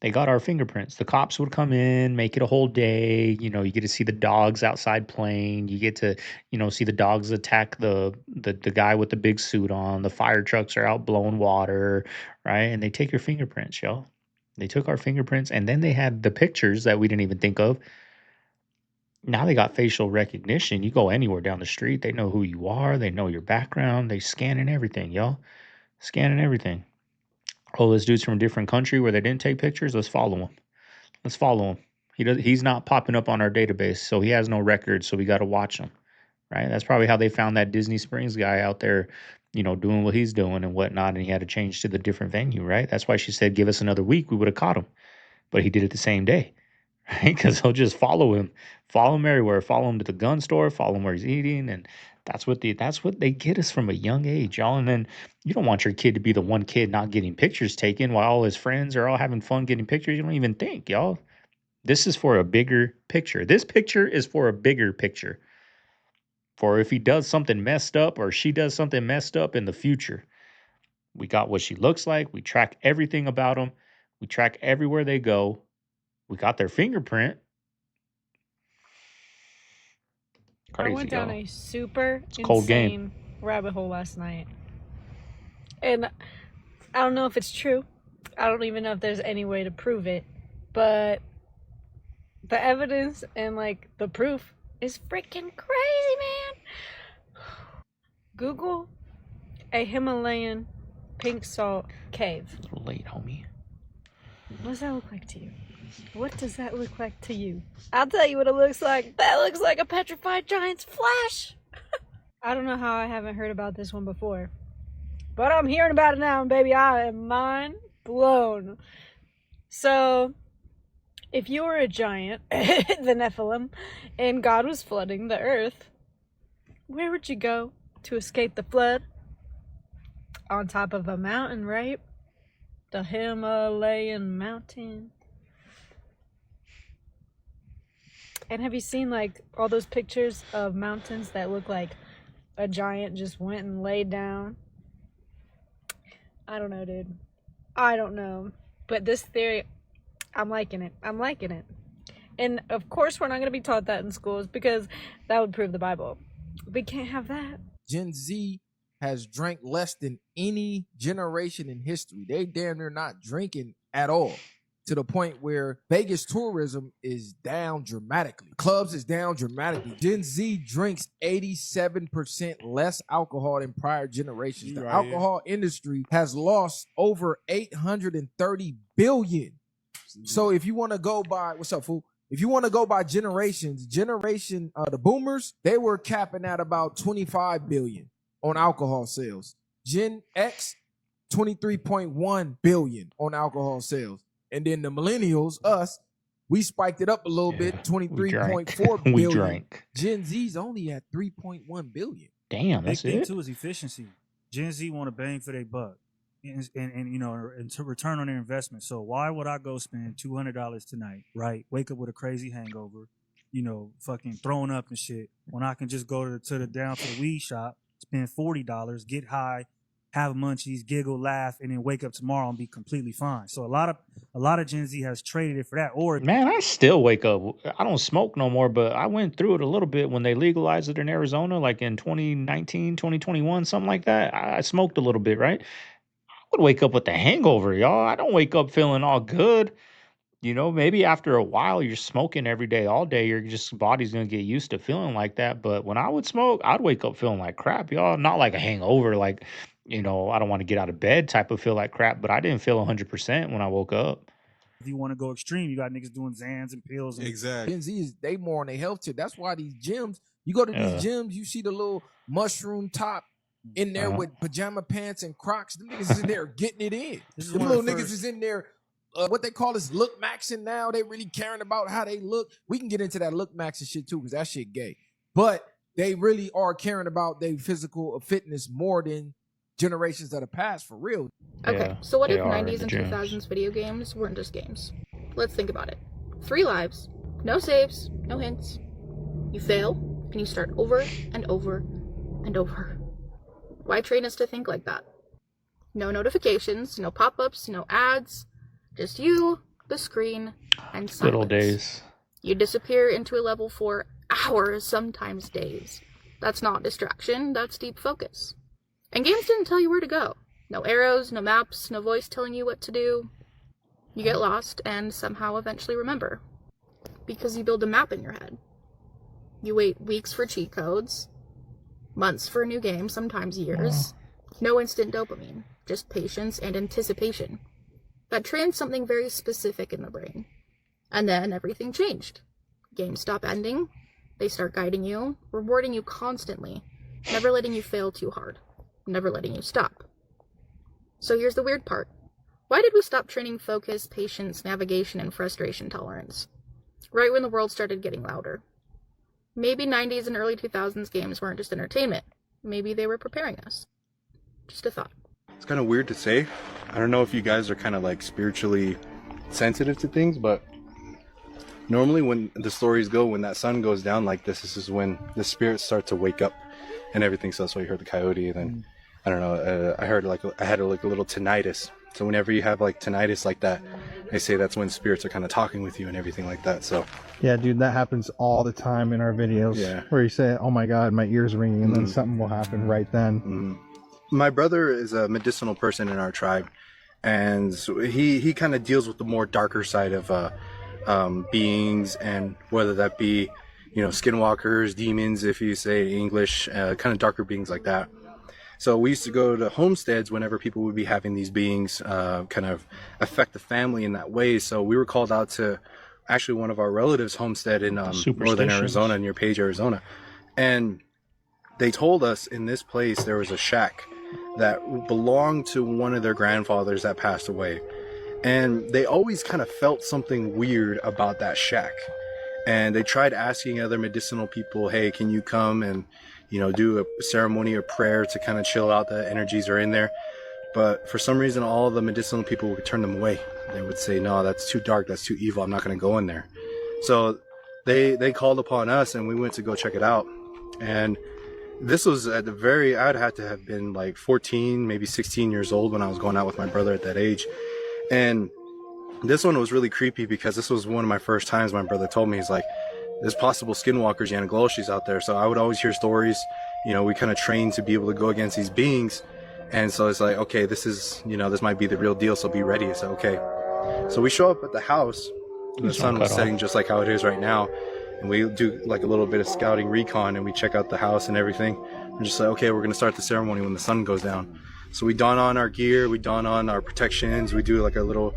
Speaker 5: They got our fingerprints. The cops would come in, make it a whole day. You get to see the dogs outside playing. You get to, see the dogs attack the guy with the big suit on. The fire trucks are out blowing water, right? And they take your fingerprints, yo. They took our fingerprints, and then they had the pictures that we didn't even think of. Now they got facial recognition. You go anywhere down the street, they know who you are. They know your background. They scanning everything, yo. Scanning everything. Oh, this dude's from a different country where they didn't take pictures. Let's follow him. Let's follow him. He's not popping up on our database, so he has no record, so we got to watch him, right? That's probably how they found that Disney Springs guy out there doing what he's doing and whatnot, and he had to change to the different venue, right? That's why she said, give us another week, we would have caught him. But he did it the same day, right? Because he'll just follow him everywhere, follow him to the gun store, follow him where he's eating, and that's what they get us from a young age, y'all. And then you don't want your kid to be the one kid not getting pictures taken while all his friends are all having fun getting pictures. You don't even think, y'all. This is for a bigger picture. This picture is for a bigger picture. For if he does something messed up or she does something messed up in the future. We got what she looks like. We track everything about them. We track everywhere they go. We got their fingerprint. Crazy,
Speaker 18: I went down
Speaker 5: y'all.
Speaker 18: a super
Speaker 5: It's a cold game.
Speaker 18: insane rabbit hole last night. And I don't know if it's true. I don't even know if there's any way to prove it. But the evidence and like the proof is freaking crazy, man. Google a Himalayan pink salt cave.
Speaker 5: Late, homie.
Speaker 18: What does that look like to you? What does that look like to you? I'll tell you what it looks like. That looks like a petrified giant's flesh. I don't know how I haven't heard about this one before. But I'm hearing about it now, and baby, I am mind blown. So, if you were a giant, the Nephilim, and God was flooding the earth, where would you go to escape the flood? On top of a mountain, right? The Himalayan mountain. And have you seen like all those pictures of mountains that look like a giant just went and laid down? I don't know, dude. I don't know. But this theory, I'm liking it. I'm liking it. And of course we're not going to be taught that in schools because that would prove the Bible. We can't have that.
Speaker 11: Gen Z has drank less than any generation in history. They damn near not drinking at all, to the point where Vegas tourism is down dramatically. Clubs is down dramatically. Gen Z drinks 87% less alcohol than prior generations. The alcohol industry has lost over 830 billion. So if you want to go by, what's up, fool? If you want to go by generations, the boomers, they were capping at about 25 billion on alcohol sales. Gen X, 23.1 billion on alcohol sales. And then the millennials, us, we spiked it up a little bit, 23.4 billion.
Speaker 5: We drank.
Speaker 11: Gen Z's only at 3.1 billion.
Speaker 5: Damn,
Speaker 14: Big
Speaker 5: that's
Speaker 14: thing
Speaker 5: it?
Speaker 14: too is efficiency. Gen Z want to bang for their buck, and to return on their investment. So why would I go spend $200 tonight, right? Wake up with a crazy hangover, fucking throwing up and shit, when I can just go to the weed shop, spend $40, get high, have munchies, giggle, laugh, and then wake up tomorrow and be completely fine. So a lot of Gen Z has traded it for that. Or
Speaker 5: Man, I still wake up. I don't smoke no more, but I went through it a little bit when they legalized it in Arizona, like in 2019, 2021, something like that. I smoked a little bit, right? I would wake up with a hangover, y'all. I don't wake up feeling all good. Maybe after a while you're smoking every day, all day, your just body's gonna get used to feeling like that. But when I would smoke, I'd wake up feeling like crap, y'all. Not like a hangover, like, I don't want to get out of bed type of feel like crap, but I didn't feel 100% when I woke up.
Speaker 14: if you want to go extreme, you got niggas doing Xans and pills. And
Speaker 11: Gen Z is they more on their health tip. That's why these gyms, you go to these gyms, you see the little mushroom top in there with pajama pants and Crocs. Them niggas is in there getting it in. The
Speaker 14: one of
Speaker 11: little
Speaker 14: the
Speaker 11: niggas
Speaker 14: first-
Speaker 11: is in there. What they call is look maxing now. They really caring about how they look. We can get into that look maxing shit too, because that shit gay. But they really are caring about their physical fitness more than generations that have passed, for real.
Speaker 15: Okay, so what if 90s and 2000s video games weren't just games? Let's think about it. 3 lives, no saves, no hints. You fail, and you start over and over and over. Why train us to think like that? No notifications, no pop-ups, no ads. Just you, the screen, and silence.
Speaker 5: Good old days.
Speaker 15: You disappear into a level for hours, sometimes days. That's not distraction, that's deep focus. And games didn't tell you where to go. No arrows, no maps, no voice telling you what to do. You get lost and somehow eventually remember. Because you build a map in your head. You wait weeks for cheat codes, months for a new game, sometimes years. No instant dopamine, just patience and anticipation. That trained something very specific in the brain. And then everything changed. Games stop ending. They start guiding you, rewarding you constantly, never letting you fail too hard. never letting you stop. So here's the weird part. Why did we stop training focus, patience, navigation, and frustration tolerance? Right when the world started getting louder. Maybe 90s and early 2000s games weren't just entertainment. Maybe they were preparing us. Just a thought.
Speaker 1: It's kind of weird to say. I don't know if you guys are kind of like spiritually sensitive to things, but normally when the stories go, when that sun goes down like this is when the spirits start to wake up and everything. So that's why you heard the coyote. And then I don't know, I heard like I had a little tinnitus. So whenever you have like tinnitus like that, they say that's when spirits are kind of talking with you and everything like that. So
Speaker 16: yeah, dude, that happens all the time in our videos.
Speaker 1: Yeah.
Speaker 16: Where you say, "Oh my God, my ears ringing," and then something will happen right then.
Speaker 1: My brother is a medicinal person in our tribe, and so he kind of deals with the more darker side of beings, and whether that be, you know, skinwalkers, demons, if you say English, kind of darker beings like that. So we used to go to homesteads whenever people would be having these beings kind of affect the family in that way. So we were called out to actually one of our relatives' homestead in northern Arizona, near Page, Arizona. And they told us in this place there was a shack that belonged to one of their grandfathers that passed away. And they always kind of felt something weird about that shack. And they tried asking other medicinal people, hey, can you come and, you know, do a ceremony or prayer to kind of chill out the energies are in there. But for some reason, all the medicinal people would turn them away. They would say, no, that's too dark, that's too evil, I'm not going to go in there. So they called upon us and we went to go check it out. And this was at the very, I'd have to have been like 14, maybe 16 years old when I was going out with my brother at that age. And this one was really creepy because this was one of my first times my brother told me, he's like, there's possible skinwalkers, Yanagloshis out there. So I would always hear stories, you know, we kind of trained to be able to go against these beings. And so it's like, okay, this is, you know, this might be the real deal. So be ready. I said, okay. So we show up at the house. The sun was setting just like how it is right now. And we do like a little bit of scouting recon and we check out the house and everything. We're just like, okay, we're going to start the ceremony when the sun goes down. So we don on our gear, we don on our protections, we do like a little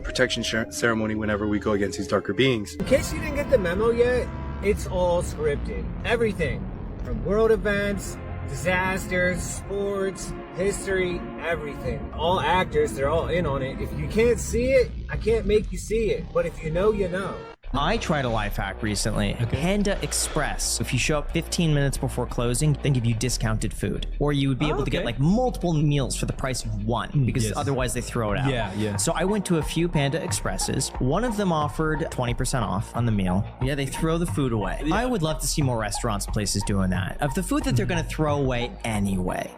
Speaker 1: protection ceremony whenever we go against these darker beings.
Speaker 17: In case you didn't get the memo yet, it's all scripted. Everything from world events, disasters, sports, history, everything. All actors, they're all in on it. If you can't see it, I can't make you see it. But if you know, you know.
Speaker 19: I tried a life hack recently. Panda Express. If you show up 15 minutes before closing, they give you discounted food. Or you would be able to get like multiple meals for the price of one, because otherwise they throw it out.
Speaker 20: Yeah.
Speaker 19: So I went to a few Panda Expresses. One of them offered 20% off on the meal. Yeah, they throw the food away. I would love to see more restaurants and places doing that. Of the food that they're going to throw away anyway.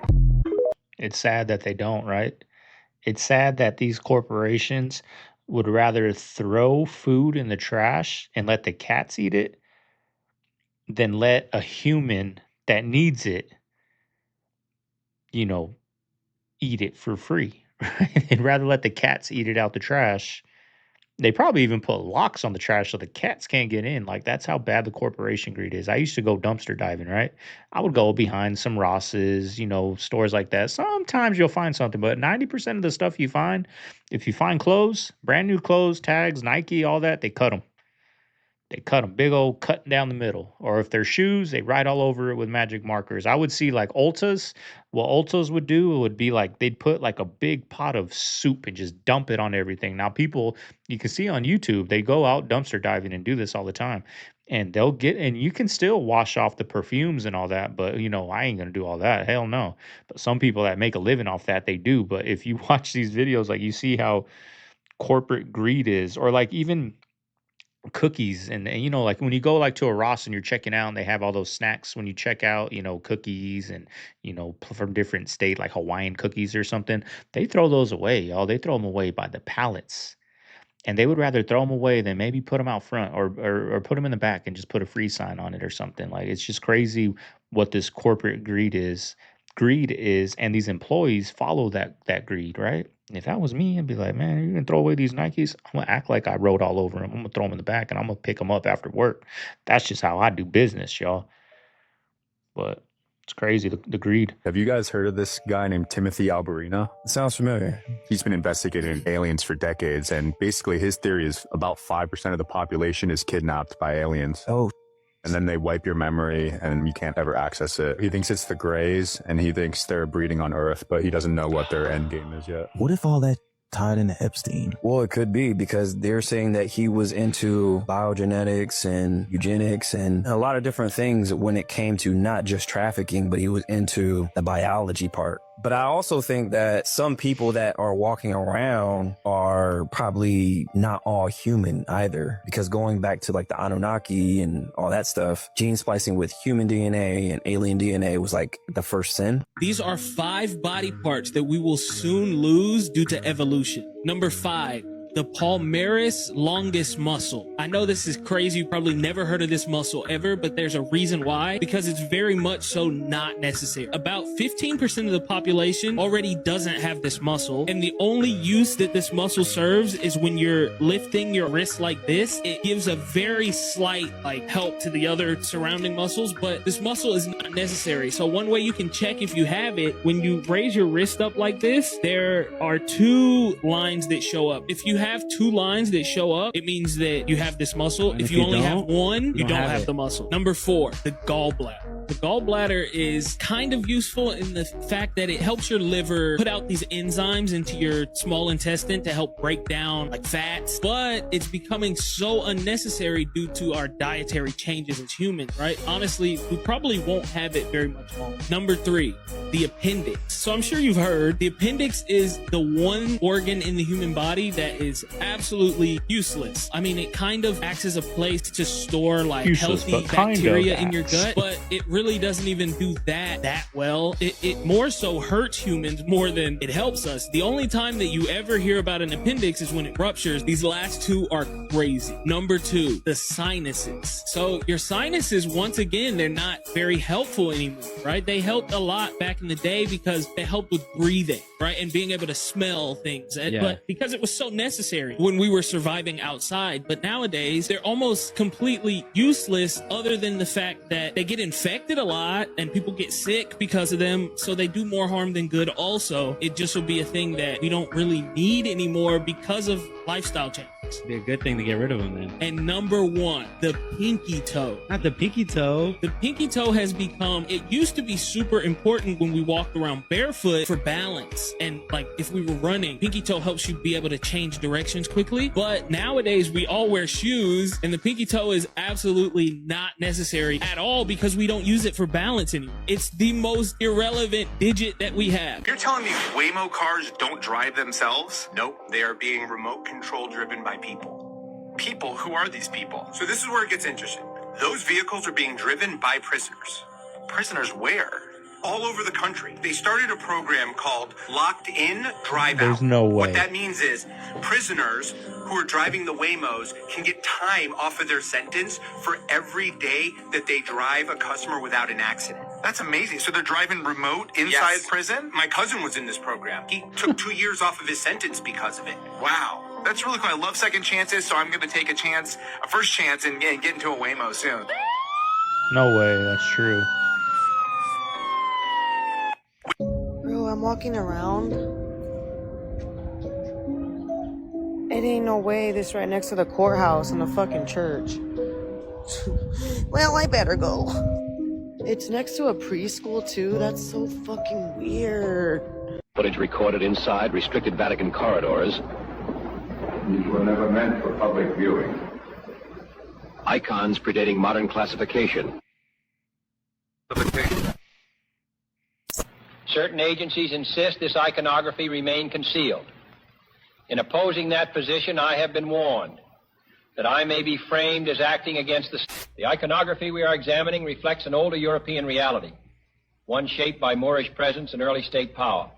Speaker 5: It's sad that they don't, right? It's sad that these corporations would rather throw food in the trash and let the cats eat it than let a human that needs it, you know, eat it for free. Right? They'd rather let the cats eat it out the trash. They probably even put locks on the trash so the cats can't get in. Like, that's how bad the corporation greed is. I used to go dumpster diving, right? I would go behind some Ross's, you know, stores like that. Sometimes you'll find something, but 90% of the stuff you find, if you find clothes, brand new clothes, tags, Nike, all that, they cut them. They cut them, big old cutting down the middle. Or if they're shoes, they write all over it with magic markers. I would see like Ultas. What Ultas would do would be like they'd put like a big pot of soup and just dump it on everything. Now people, you can see on YouTube, they go out dumpster diving and do this all the time. And they'll get, and you can still wash off the perfumes and all that. But, you know, I ain't going to do all that. Hell no. But some people that make a living off that, they do. But if you watch these videos, like you see how corporate greed is, or like even cookies and you know, like when you go like to a Ross and you're checking out and they have all those snacks when you check out, you know, cookies and, you know, from different state, like Hawaiian cookies or something, they throw those away, y'all. They throw them away by the pallets, and they would rather throw them away than maybe put them out front or put them in the back and just put a free sign on it or something. Like, it's just crazy what this corporate greed is, and these employees follow that greed, right? If that was me, I'd be like, man, you can throw away these Nikes? I'm going to act like I wrote all over them. I'm going to throw them in the back and I'm going to pick them up after work. That's just how I do business, y'all. But it's crazy, the greed.
Speaker 26: Have you guys heard of this guy named Timothy Alberina? It sounds familiar. He's been investigating aliens for decades, and basically his theory is about 5% of the population is kidnapped by aliens. Oh, and then they wipe your memory and you can't ever access it. He thinks it's the Greys, and he thinks they're breeding on Earth, but he doesn't know what their end game is yet.
Speaker 2: What if all that tied into Epstein?
Speaker 4: Well, it could be, because they're saying that he was into biogenetics and eugenics and a lot of different things when it came to not just trafficking, but he was into the biology part. But I also think that some people that are walking around are probably not all human either, because going back to like the Anunnaki and all that stuff, gene splicing with human DNA and alien DNA was like the first sin.
Speaker 7: These are 5 body parts that we will soon lose due to evolution. Number 5. The palmaris longus muscle. I know this is crazy. You probably never heard of this muscle ever, but there's a reason why. Because it's very much so not necessary. About 15% of the population already doesn't have this muscle. And the only use that this muscle serves is when you're lifting your wrist like this. It gives a very slight help to the other surrounding muscles, but this muscle is not necessary. So one way you can check if you have it, when you raise your wrist up like this, there are 2 lines that show up. If you have 2 lines that show up, it means that you have this muscle. If you only have 1, you don't have the muscle. Number 4, the gallbladder. The gallbladder is kind of useful in the fact that it helps your liver put out these enzymes into your small intestine to help break down fats, but it's becoming so unnecessary due to our dietary changes as humans, right? Honestly, we probably won't have it very much longer. Number 3, the appendix. So I'm sure you've heard the appendix is the one organ in the human body that is absolutely useless. I mean, it kind of acts as a place to store
Speaker 5: Useless,
Speaker 7: healthy
Speaker 5: but kind of
Speaker 7: bacteria in your
Speaker 5: acts.
Speaker 7: gut, but it really doesn't even do that well. It more so hurts humans more than it helps us. The only time that you ever hear about an appendix is when it ruptures. These last 2 are crazy. Number 2, the sinuses. So your sinuses, once again, they're not very helpful anymore, right? They helped a lot back in the day because they helped with breathing, right? And being able to smell things. But because it was so necessary when we were surviving outside. But nowadays, they're almost completely useless other than the fact that they get infected a lot and people get sick because of them. So they do more harm than good also. It just will be a thing that we don't really need anymore because of lifestyle change.
Speaker 5: It'd be a good thing to get rid of them then.
Speaker 7: And number 1, the pinky toe.
Speaker 5: Not the pinky toe.
Speaker 7: The pinky toe has become, it used to be super important when we walked around barefoot for balance. And if we were running, pinky toe helps you be able to change directions quickly. But nowadays we all wear shoes and the pinky toe is absolutely not necessary at all because we don't use it for balance anymore. It's the most irrelevant digit that we have.
Speaker 20: You're telling me Waymo cars don't drive themselves? Nope, they are being remote control driven by people. People? Who are these people? So this is where it gets interesting. Those vehicles are being driven by prisoners. Prisoners where? All over the country. They started a program called Locked In, Drive Out.
Speaker 5: There's no way.
Speaker 20: What that means is prisoners who are driving the Waymos can get time off of their sentence for every day that they drive a customer without an accident. That's amazing. So they're driving remote inside prison? My cousin was in this program. He took 2 years off of his sentence because of it. Wow. That's really cool. I love second chances, so I'm going to take a first chance and get into a Waymo soon.
Speaker 5: No way, that's true.
Speaker 21: Bro, I'm walking around. It ain't no way this right next to the courthouse and the fucking church. Well, I better go. It's next to a preschool too? That's so fucking weird.
Speaker 22: Footage recorded inside restricted Vatican corridors.
Speaker 27: These were never meant for public viewing.
Speaker 22: Icons predating modern classification. Certain agencies insist this iconography remain concealed. In opposing that position, I have been warned that I may be framed as acting against the iconography we are examining reflects an older European reality, one shaped by Moorish presence and early state power.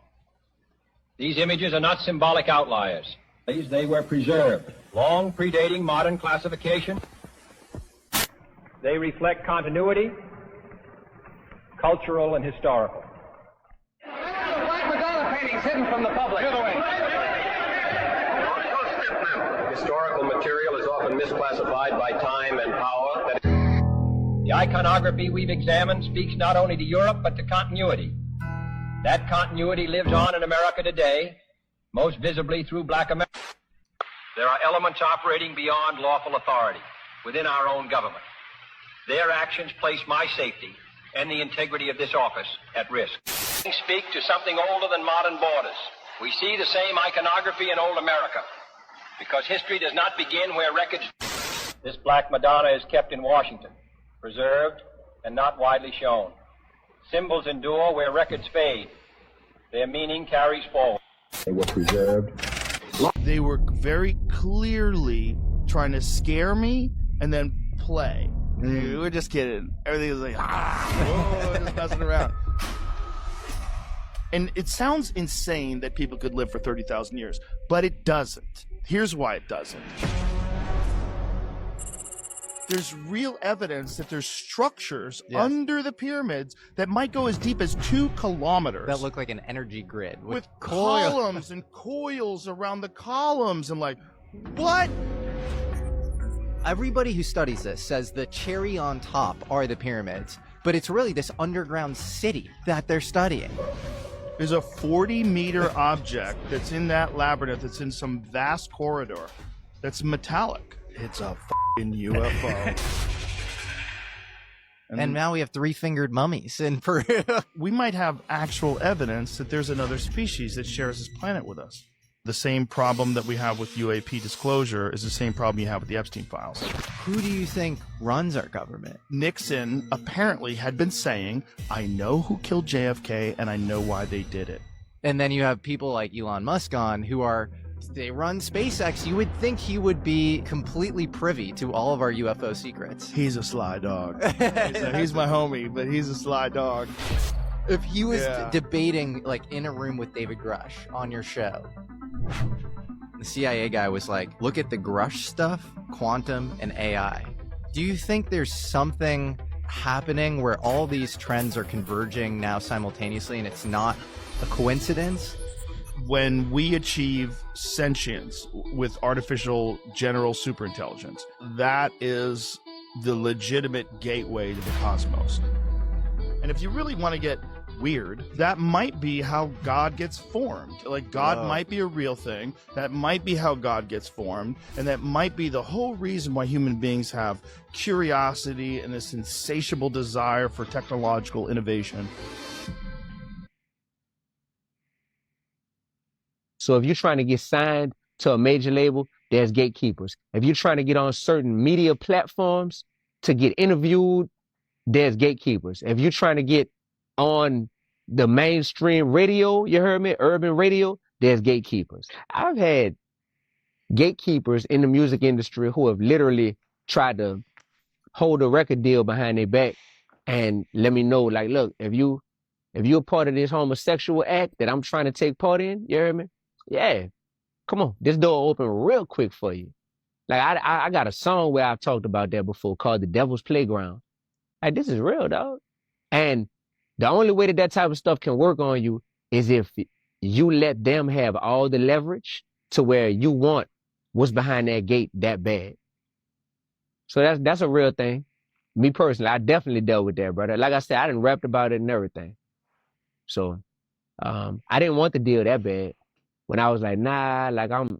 Speaker 22: These images are not symbolic outliers. They were preserved, long predating modern classification. They reflect continuity, cultural and historical.
Speaker 27: Black Madonna paintings hidden from the public.
Speaker 22: Historical material is often misclassified by time and power. The iconography we've examined speaks not only to Europe, but to continuity. That continuity lives on in America today, most visibly through Black America. There are elements operating beyond lawful authority within our own government. Their actions place my safety and the integrity of this office at risk. We speak to something older than modern borders. We see the same iconography in old America, because history does not begin where records... This Black Madonna is kept in Washington, preserved and not widely shown. Symbols endure where records fade. Their meaning carries forward. They were preserved.
Speaker 3: They were very clearly trying to scare me and then play. We were just kidding. Everything was like, just messing around. And it sounds insane that people could live for 30,000 years, but it doesn't. Here's why it doesn't. There's real evidence that there's structures under the pyramids that might go as deep as 2 kilometers.
Speaker 6: That look like an energy grid
Speaker 3: with columns and coils around the columns. I'm like, what?
Speaker 6: Everybody who studies this says the cherry on top are the pyramids, but it's really this underground city that they're studying.
Speaker 3: There's a 40-meter object that's in that labyrinth, that's in some vast corridor, that's metallic. It's a f***ing UFO.
Speaker 6: And now we have 3-fingered mummies in Peru.
Speaker 3: We might have actual evidence that there's another species that shares this planet with us. The same problem that we have with UAP disclosure is the same problem you have with the Epstein files.
Speaker 6: Who do you think runs our government?
Speaker 3: Nixon apparently had been saying, I know who killed JFK and I know why they did it.
Speaker 6: And then you have people like Elon Musk they run SpaceX. You would think he would be completely privy to all of our UFO secrets.
Speaker 3: He's a sly dog. He's my homie, but he's a sly dog.
Speaker 6: If he was debating like in a room with David Grush on your show, the CIA guy was like, look at the Grush stuff, quantum and AI. Do you think there's something happening where all these trends are converging now simultaneously and it's not a coincidence?
Speaker 3: When we achieve sentience with artificial general superintelligence, that is the legitimate gateway to the cosmos. And if you really want to get weird, that might be how God gets formed. Like, God might be a real thing. That might be how God gets formed. And that might be the whole reason why human beings have curiosity and this insatiable desire for technological innovation.
Speaker 8: So if you're trying to get signed to a major label, there's gatekeepers. If you're trying to get on certain media platforms to get interviewed, there's gatekeepers. If you're trying to get on the mainstream radio, you heard me, urban radio, there's gatekeepers. I've had gatekeepers in the music industry who have literally tried to hold a record deal behind their back and let me know, like, look, if you're a part of this homosexual act that I'm trying to take part in, you heard me? Yeah, come on, this door open real quick for you. Like, I got a song where I've talked about that before called The Devil's Playground. Like, this is real, dog. And the only way that type of stuff can work on you is if you let them have all the leverage to where you want what's behind that gate that bad. So that's a real thing. Me personally, I definitely dealt with that, brother. Like I said, I done rapped about it and everything. So I didn't want the deal that bad. When I was like, nah, like I'm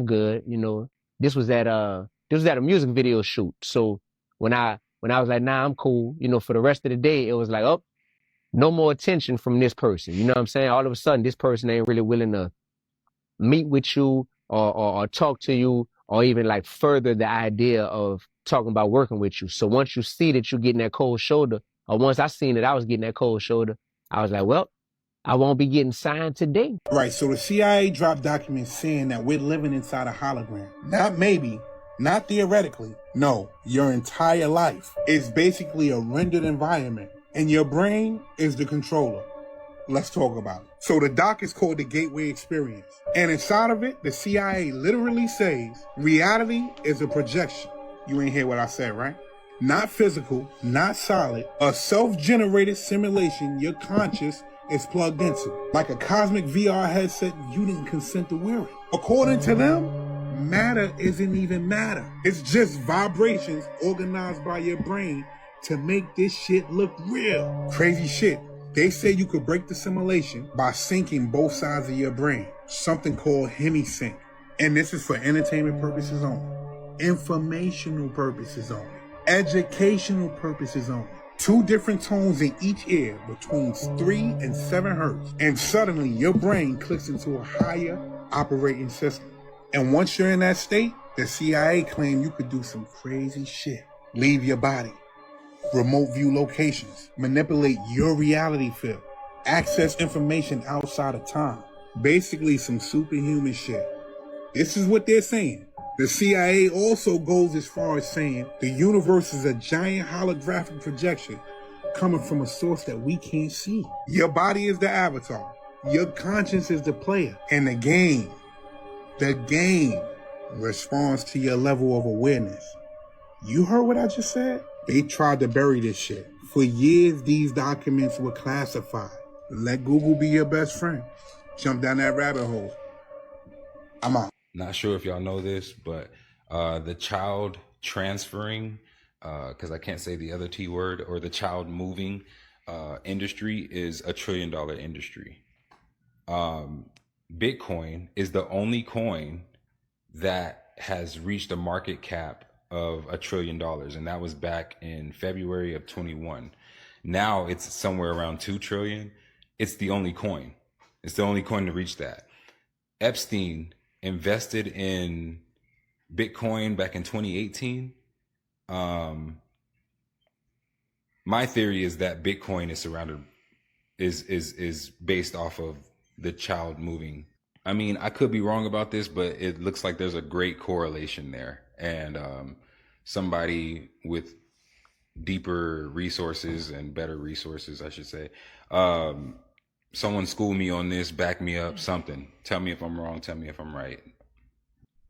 Speaker 8: good. You know, this was at a music video shoot. So when I was like, nah, I'm cool. You know, for the rest of the day, it was like, oh, no more attention from this person. You know what I'm saying? All of a sudden, this person ain't really willing to meet with you or talk to you or even like further the idea of talking about working with you. So once you see that you're getting that cold shoulder, or once I seen that I was getting that cold shoulder, I was like, well, I won't be getting signed today.
Speaker 9: Right, so the CIA dropped documents saying that we're living inside a hologram. Not maybe, not theoretically. No, your entire life is basically a rendered environment, and your brain is the controller. Let's talk about it. So the doc is called the Gateway Experience. And inside of it, the CIA literally says reality is a projection. You ain't hear what I said, right? Not physical, not solid, a self-generated simulation your conscious is plugged into. Like a cosmic VR headset you didn't consent to wearing. According to them, matter isn't even matter. It's just vibrations organized by your brain to make this shit look real. Crazy shit. They say you could break the simulation by syncing both sides of your brain. Something called hemisync. And this is for entertainment purposes only. Informational purposes only. Educational purposes only. 2 different tones in each ear between 3 and 7 hertz. And suddenly your brain clicks into a higher operating system. And once you're in that state, the CIA claim you could do some crazy shit. Leave your body. Remote view locations. Manipulate your reality field. Access information outside of time. Basically some superhuman shit. This is what they're saying. The CIA also goes as far as saying the universe is a giant holographic projection coming from a source that we can't see. Your body is the avatar. Your conscience is the player. And the game responds to your level of awareness. You heard what I just said? They tried to bury this shit. For years, these documents were classified. Let Google be your best friend. Jump down that rabbit hole. I'm out.
Speaker 10: Not sure if y'all know this, but the child transferring, because I can't say the other T word, or the child moving industry is $1 trillion industry. Bitcoin is the only coin that has reached a market cap of $1 trillion, and that was back in February of 21. Now it's somewhere around 2 trillion. It's the only coin. It's the only coin to reach that. Epstein invested in Bitcoin back in 2018. My theory is that Bitcoin is based off of the child moving. I mean, I could be wrong about this, but it looks like there's a great correlation there. And somebody with deeper resources and better resources, I should say, someone school me on this, back me up, something. Tell me if I'm wrong, tell me if I'm right.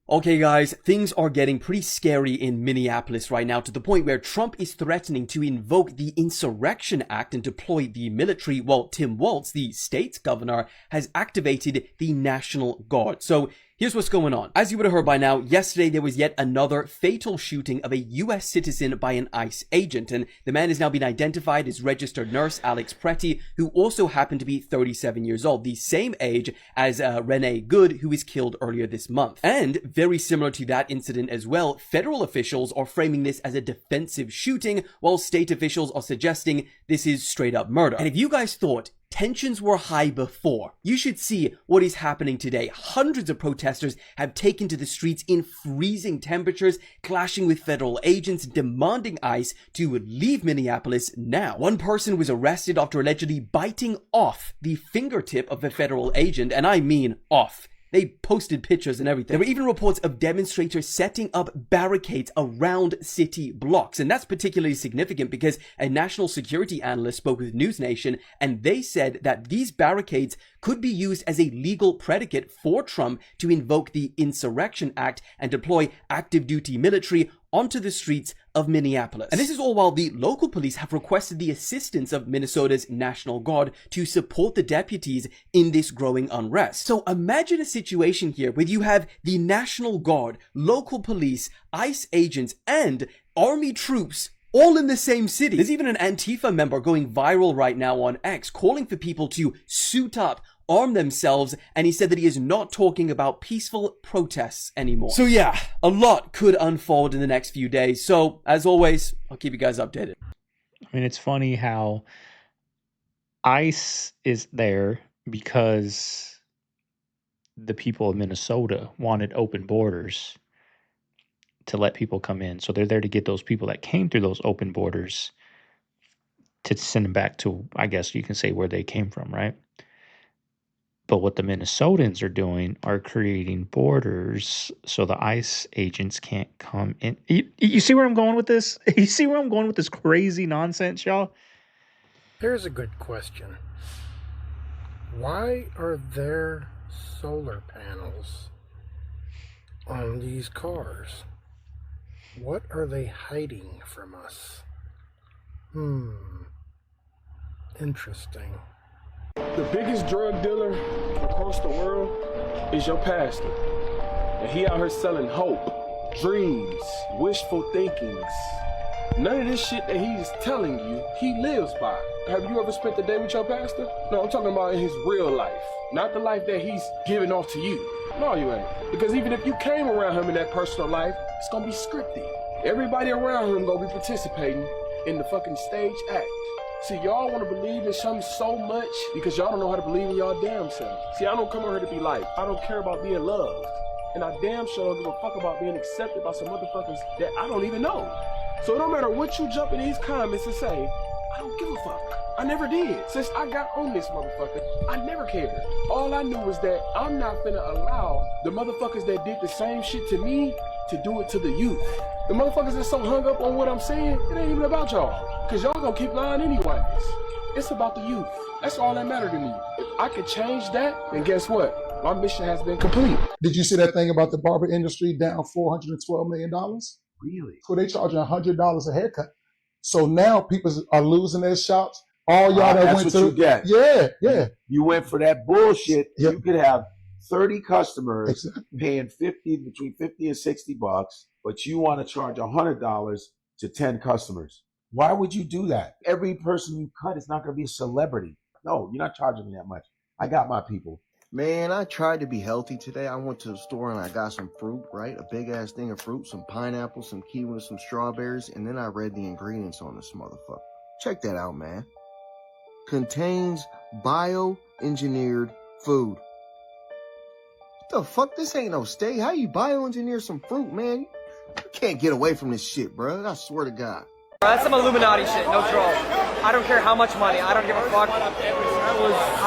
Speaker 12: Okay guys, things are getting pretty scary in Minneapolis right now, to the point where Trump is threatening to invoke the Insurrection Act and deploy the military, while Tim Walz, the state's governor, has activated the National Guard. So here's what's going on. As you would have heard by now, yesterday there was yet another fatal shooting of a U.S. citizen by an ICE agent, and the man has now been identified as registered nurse Alex Pretty, who also happened to be 37 years old, the same age as Renee Good, who was killed earlier this month. And very similar to that incident as well, federal officials are framing this as a defensive shooting, while state officials are suggesting this is straight up murder. And if you guys thought tensions were high before, you should see what is happening today. Hundreds of protesters have taken to the streets in freezing temperatures, clashing with federal agents, demanding ICE to leave Minneapolis now. One person was arrested after allegedly biting off the fingertip of a federal agent, and I mean off. They posted pictures and everything. There were even reports of demonstrators setting up barricades around city blocks. And that's particularly significant because a national security analyst spoke with News Nation, and they said that these barricades could be used as a legal predicate for Trump to invoke the Insurrection Act and deploy active duty military onto the streets of Minneapolis. And this is all while the local police have requested the assistance of Minnesota's National Guard to support the deputies in this growing unrest. So imagine a situation here where you have the National Guard, local police, ICE agents, and army troops all in the same city. There's even an Antifa member going viral right now on X calling for people to suit up, arm themselves, and he said that he is not talking about peaceful protests anymore. So yeah, a lot could unfold in the next few days. So as always, I'll keep you guys updated.
Speaker 5: I mean, it's funny how ICE is there because the people of Minnesota wanted open borders to let people come in. So they're there to get those people that came through those open borders to send them back to, I guess you can say, where they came from, right? But what the Minnesotans are doing are creating borders so the ICE agents can't come in. You see where I'm going with this? You see where I'm going with this crazy nonsense, y'all?
Speaker 13: Here's a good question. Why are there solar panels on these cars? What are they hiding from us? Interesting.
Speaker 18: The biggest drug dealer across the world is your pastor. And he out here selling hope, dreams, wishful thinkings. None of this shit that he's telling you, he lives by. Have you ever spent the day with your pastor? No, I'm talking about in his real life. Not the life that he's giving off to you. No, you ain't. Because even if you came around him in that personal life, it's gonna be scripted. Everybody around him gonna be participating in the fucking stage act. See, y'all want to believe in something so much because y'all don't know how to believe in y'all damn self. See, I don't come over here to be liked. I don't care about being loved. And I damn sure don't give a fuck about being accepted by some motherfuckers that I don't even know. So no matter what you jump in these comments and say, I don't give a fuck. I never did. Since I got on this motherfucker, I never cared. All I knew was that I'm not finna allow the motherfuckers that did the same shit to me to do it to the youth. The motherfuckers that's so hung up on what I'm saying, it ain't even about y'all. Cause y'all gonna keep lying anyways. It's about the youth. That's all that matters to me. If I could change that, then guess what? My mission has been complete.
Speaker 9: Did you see that thing about the barber industry down $412 million?
Speaker 11: Really?
Speaker 9: So they charging $100 a haircut. So now people are losing their shops. All y'all that
Speaker 11: that's
Speaker 9: went
Speaker 11: what
Speaker 9: to
Speaker 11: you get.
Speaker 9: Yeah.
Speaker 11: You went for that bullshit.
Speaker 9: Yep.
Speaker 11: You could have 30 customers
Speaker 9: Exactly.
Speaker 11: paying between 50 and 60 bucks, but you want to charge $100 to 10 customers. Why would you do that? Every person you cut is not going to be a celebrity. No, you're not charging me that much. I got my people.
Speaker 14: Man, I tried to be healthy today. I went to the store and I got some fruit, right? A big ass thing of fruit, some pineapple, some kiwi, some strawberries, and then I read the ingredients on this motherfucker. Check that out, man. Contains bioengineered food. What the fuck? This ain't no steak. How you bioengineer some fruit, man? You can't get away from this shit, bro. I swear to God.
Speaker 15: That's some Illuminati shit, no troll. I don't care how much money, I don't give a fuck. I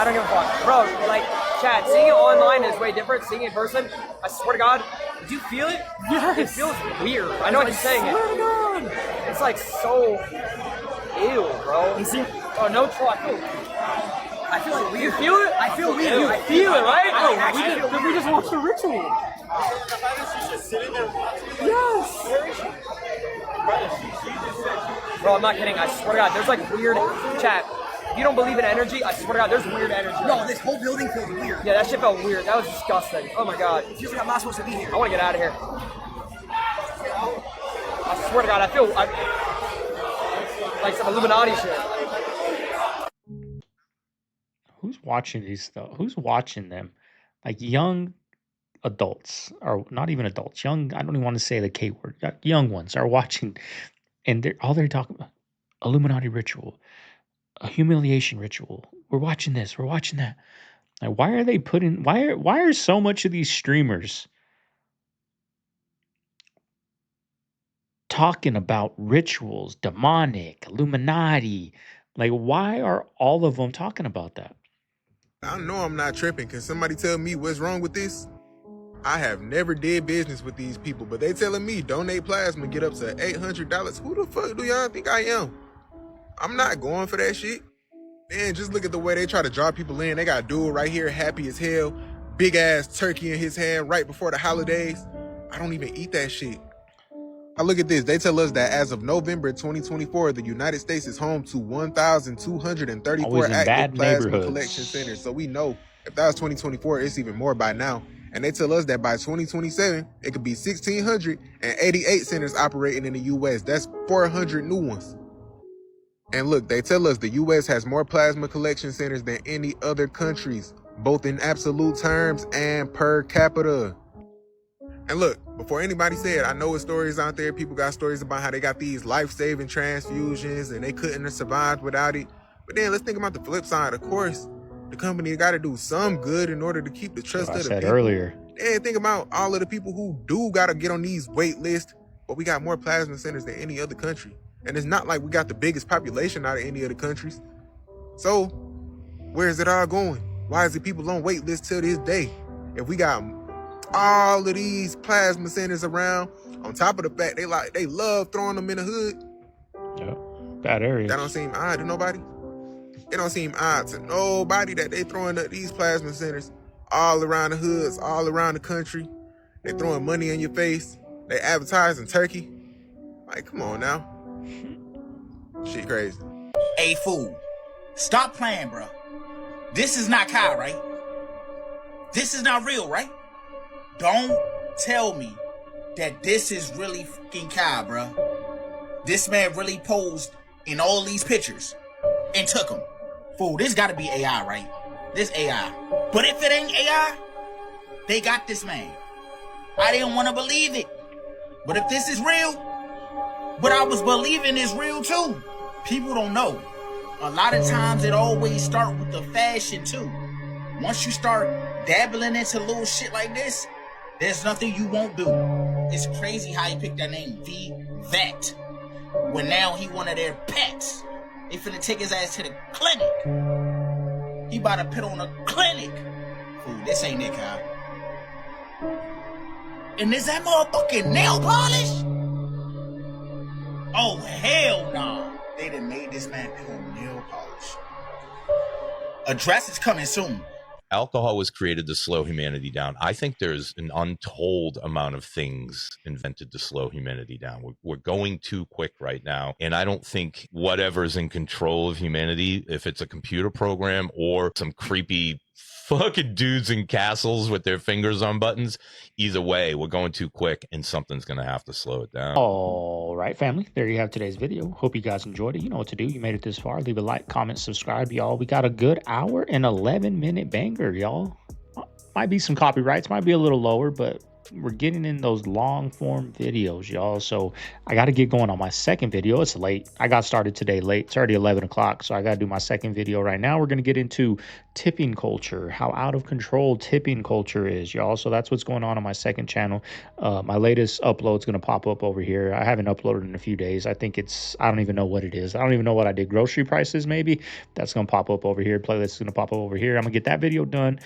Speaker 15: don't give a fuck. Bro, like, Chad, seeing it online is way different. Seeing it in person, I swear to God, do you feel it? Yes. It feels weird. I know what you're saying. It's like so ew, bro. Oh, no troll, I feel like weird. You feel it? I feel weird. You feel it, right?
Speaker 18: We just watched the ritual.
Speaker 15: Yes. Bro, I'm not kidding. I swear to God, there's like weird chat. If you don't believe in energy, I swear to God, there's weird energy.
Speaker 16: No, this whole building feels weird.
Speaker 15: Yeah, that shit felt weird. That was disgusting. Oh my God.
Speaker 16: It feels like I'm not supposed to be here.
Speaker 15: I want to get out of here. I swear to God, I feel like some Illuminati shit.
Speaker 5: Who's watching these though? Who's watching them? Like young adults, or not even adults, young, I don't even want to say the K word, young ones are watching, and they're talking about Illuminati ritual, a humiliation ritual. We're watching this, we're watching that. Like, why are they putting, why are so much of these streamers talking about rituals, demonic, Illuminati? Like, why are all of them talking about that?
Speaker 23: I know I'm not tripping. Can somebody tell me what's wrong with this? I have never did business with these people, but they telling me donate plasma, get up to $800. Who the fuck do y'all think I am? I'm not going for that shit. Man, just look at the way they try to draw people in. They got a dude right here, happy as hell, big ass turkey in his hand right before the holidays. I don't even eat that shit. Now look at this. They tell us that as of November 2024, the United States is home to 1,234 active plasma collection centers. So we know if that was 2024, it's even more by now. And they tell us that by 2027, it could be 1,688 centers operating in the U.S. That's 400 new ones. And look, they tell us the U.S. has more plasma collection centers than any other countries, both in absolute terms and per capita. And look, before anybody said, I know it's stories out there. People got stories about how they got these life-saving transfusions and they couldn't have survived without it. But then let's think about the flip side. Of course, the company got to do some good in order to keep the trust of the people.
Speaker 5: Earlier.
Speaker 23: And think about all of the people who do got to get on these wait lists. But we got more plasma centers than any other country. And it's not like we got the biggest population out of any other countries. So where is it all going? Why is it people on wait lists till this day? If we got all of these plasma centers around, on top of the fact they love throwing them in the hood.
Speaker 5: Yeah, bad area.
Speaker 23: That don't seem odd to nobody. It don't seem odd to nobody that they throwing up these plasma centers all around the hoods, all around the country. They throwing money in your face. They advertising turkey. Like, come on now. Shit crazy.
Speaker 24: Hey, fool. Stop playing, bro. This is not Kyle, right? This is not real, right? Don't tell me that this is really fucking Kyle, bro. This man really posed in all these pictures and took them. Fool, this gotta be AI, right? This AI. But if it ain't AI, they got this man. I didn't want to believe it. But if this is real, But I was believing it's real too. People don't know. A lot of times it always start with the fashion too. Once you start dabbling into little shit like this, there's nothing you won't do. It's crazy how he picked that name, The Vet. When now he one of their pets. They finna take his ass to the clinic. He about to put on a clinic. Fool, this ain't it, Kyle. And is that motherfucking nail polish? Oh, hell nah. They done made this man put on nail polish. A dress is coming soon.
Speaker 1: Alcohol was created to slow humanity down. I think there's an untold amount of things invented to slow humanity down. We're going too quick right now. And I don't think whatever's in control of humanity, if it's a computer program or some creepy fucking dudes in castles with their fingers on buttons, either way, we're going too quick and something's going to have to slow it down.
Speaker 5: All right, family. There you have today's video. Hope you guys enjoyed it. You know what to do. You made it this far. Leave a like, comment, subscribe, y'all. We got a good hour and 11-minute banger, y'all. Might be some copyrights. Might be a little lower, but we're getting in those long form videos, y'all. So I got to get going on my second video. It's late. I got started today late. It's already 11 o'clock. So I got to do my second video right now. We're going to get into tipping culture, how out of control tipping culture is, y'all. So that's what's going on my second channel. My latest upload is going to pop up over here. I haven't uploaded in a few days. I think I don't even know what it is. I don't even know what I did. Grocery prices, maybe. That's going to pop up over here. Playlist is going to pop up over here. I'm going to get that video done.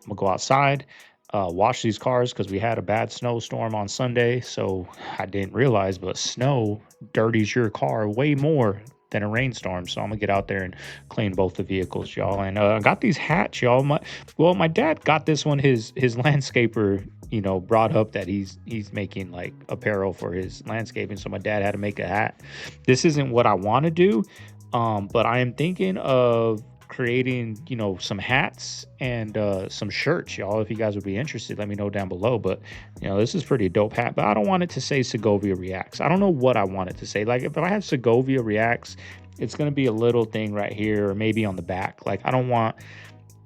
Speaker 5: I'm going to go outside. Wash these cars because we had a bad snowstorm on Sunday, so I didn't realize, but snow dirties your car way more than a rainstorm. So I'm gonna get out there and clean both the vehicles, y'all. And I got these hats, y'all. My dad got this one. His landscaper, you know, brought up that he's making like apparel for his landscaping, so my dad had to make a hat. This isn't what I want to do, but I am thinking of creating, you know, some hats and some shirts, y'all. If you guys would be interested, let me know down below. But you know, this is pretty dope hat, but I don't want it to say Segovia Reacts. I don't know what I want it to say. Like if I have Segovia Reacts, it's going to be a little thing right here or maybe on the back. Like I don't want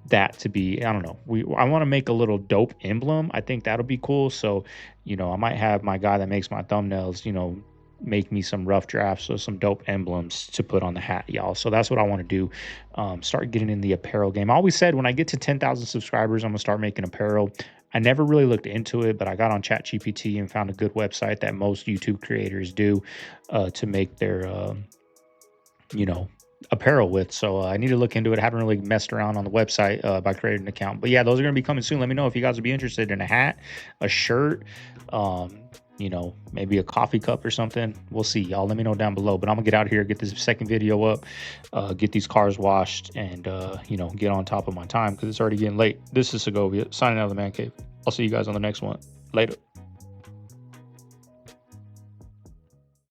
Speaker 5: that to be, I don't know, I want to make a little dope emblem. I think that'll be cool. So, you know, I might have my guy that makes my thumbnails, you know, make me some rough drafts or some dope emblems to put on the hat, y'all. So that's what I want to do. Start getting in the apparel game. I always said when I get to 10,000 subscribers, I'm gonna start making apparel. I never really looked into it, but I got on ChatGPT and found a good website that most YouTube creators do to make their you know, apparel with. So I need to look into it. I haven't really messed around on the website by creating an account, but yeah, those are going to be coming soon. Let me know if you guys would be interested in a hat, a shirt, you know, maybe a coffee cup or something. We'll see, y'all. Let me know down below. But I'm gonna get out of here, get this second video up, get these cars washed, and you know, get on top of my time because it's already getting late. This is Segovia signing out of the man cave. I'll see you guys on the next one. Later.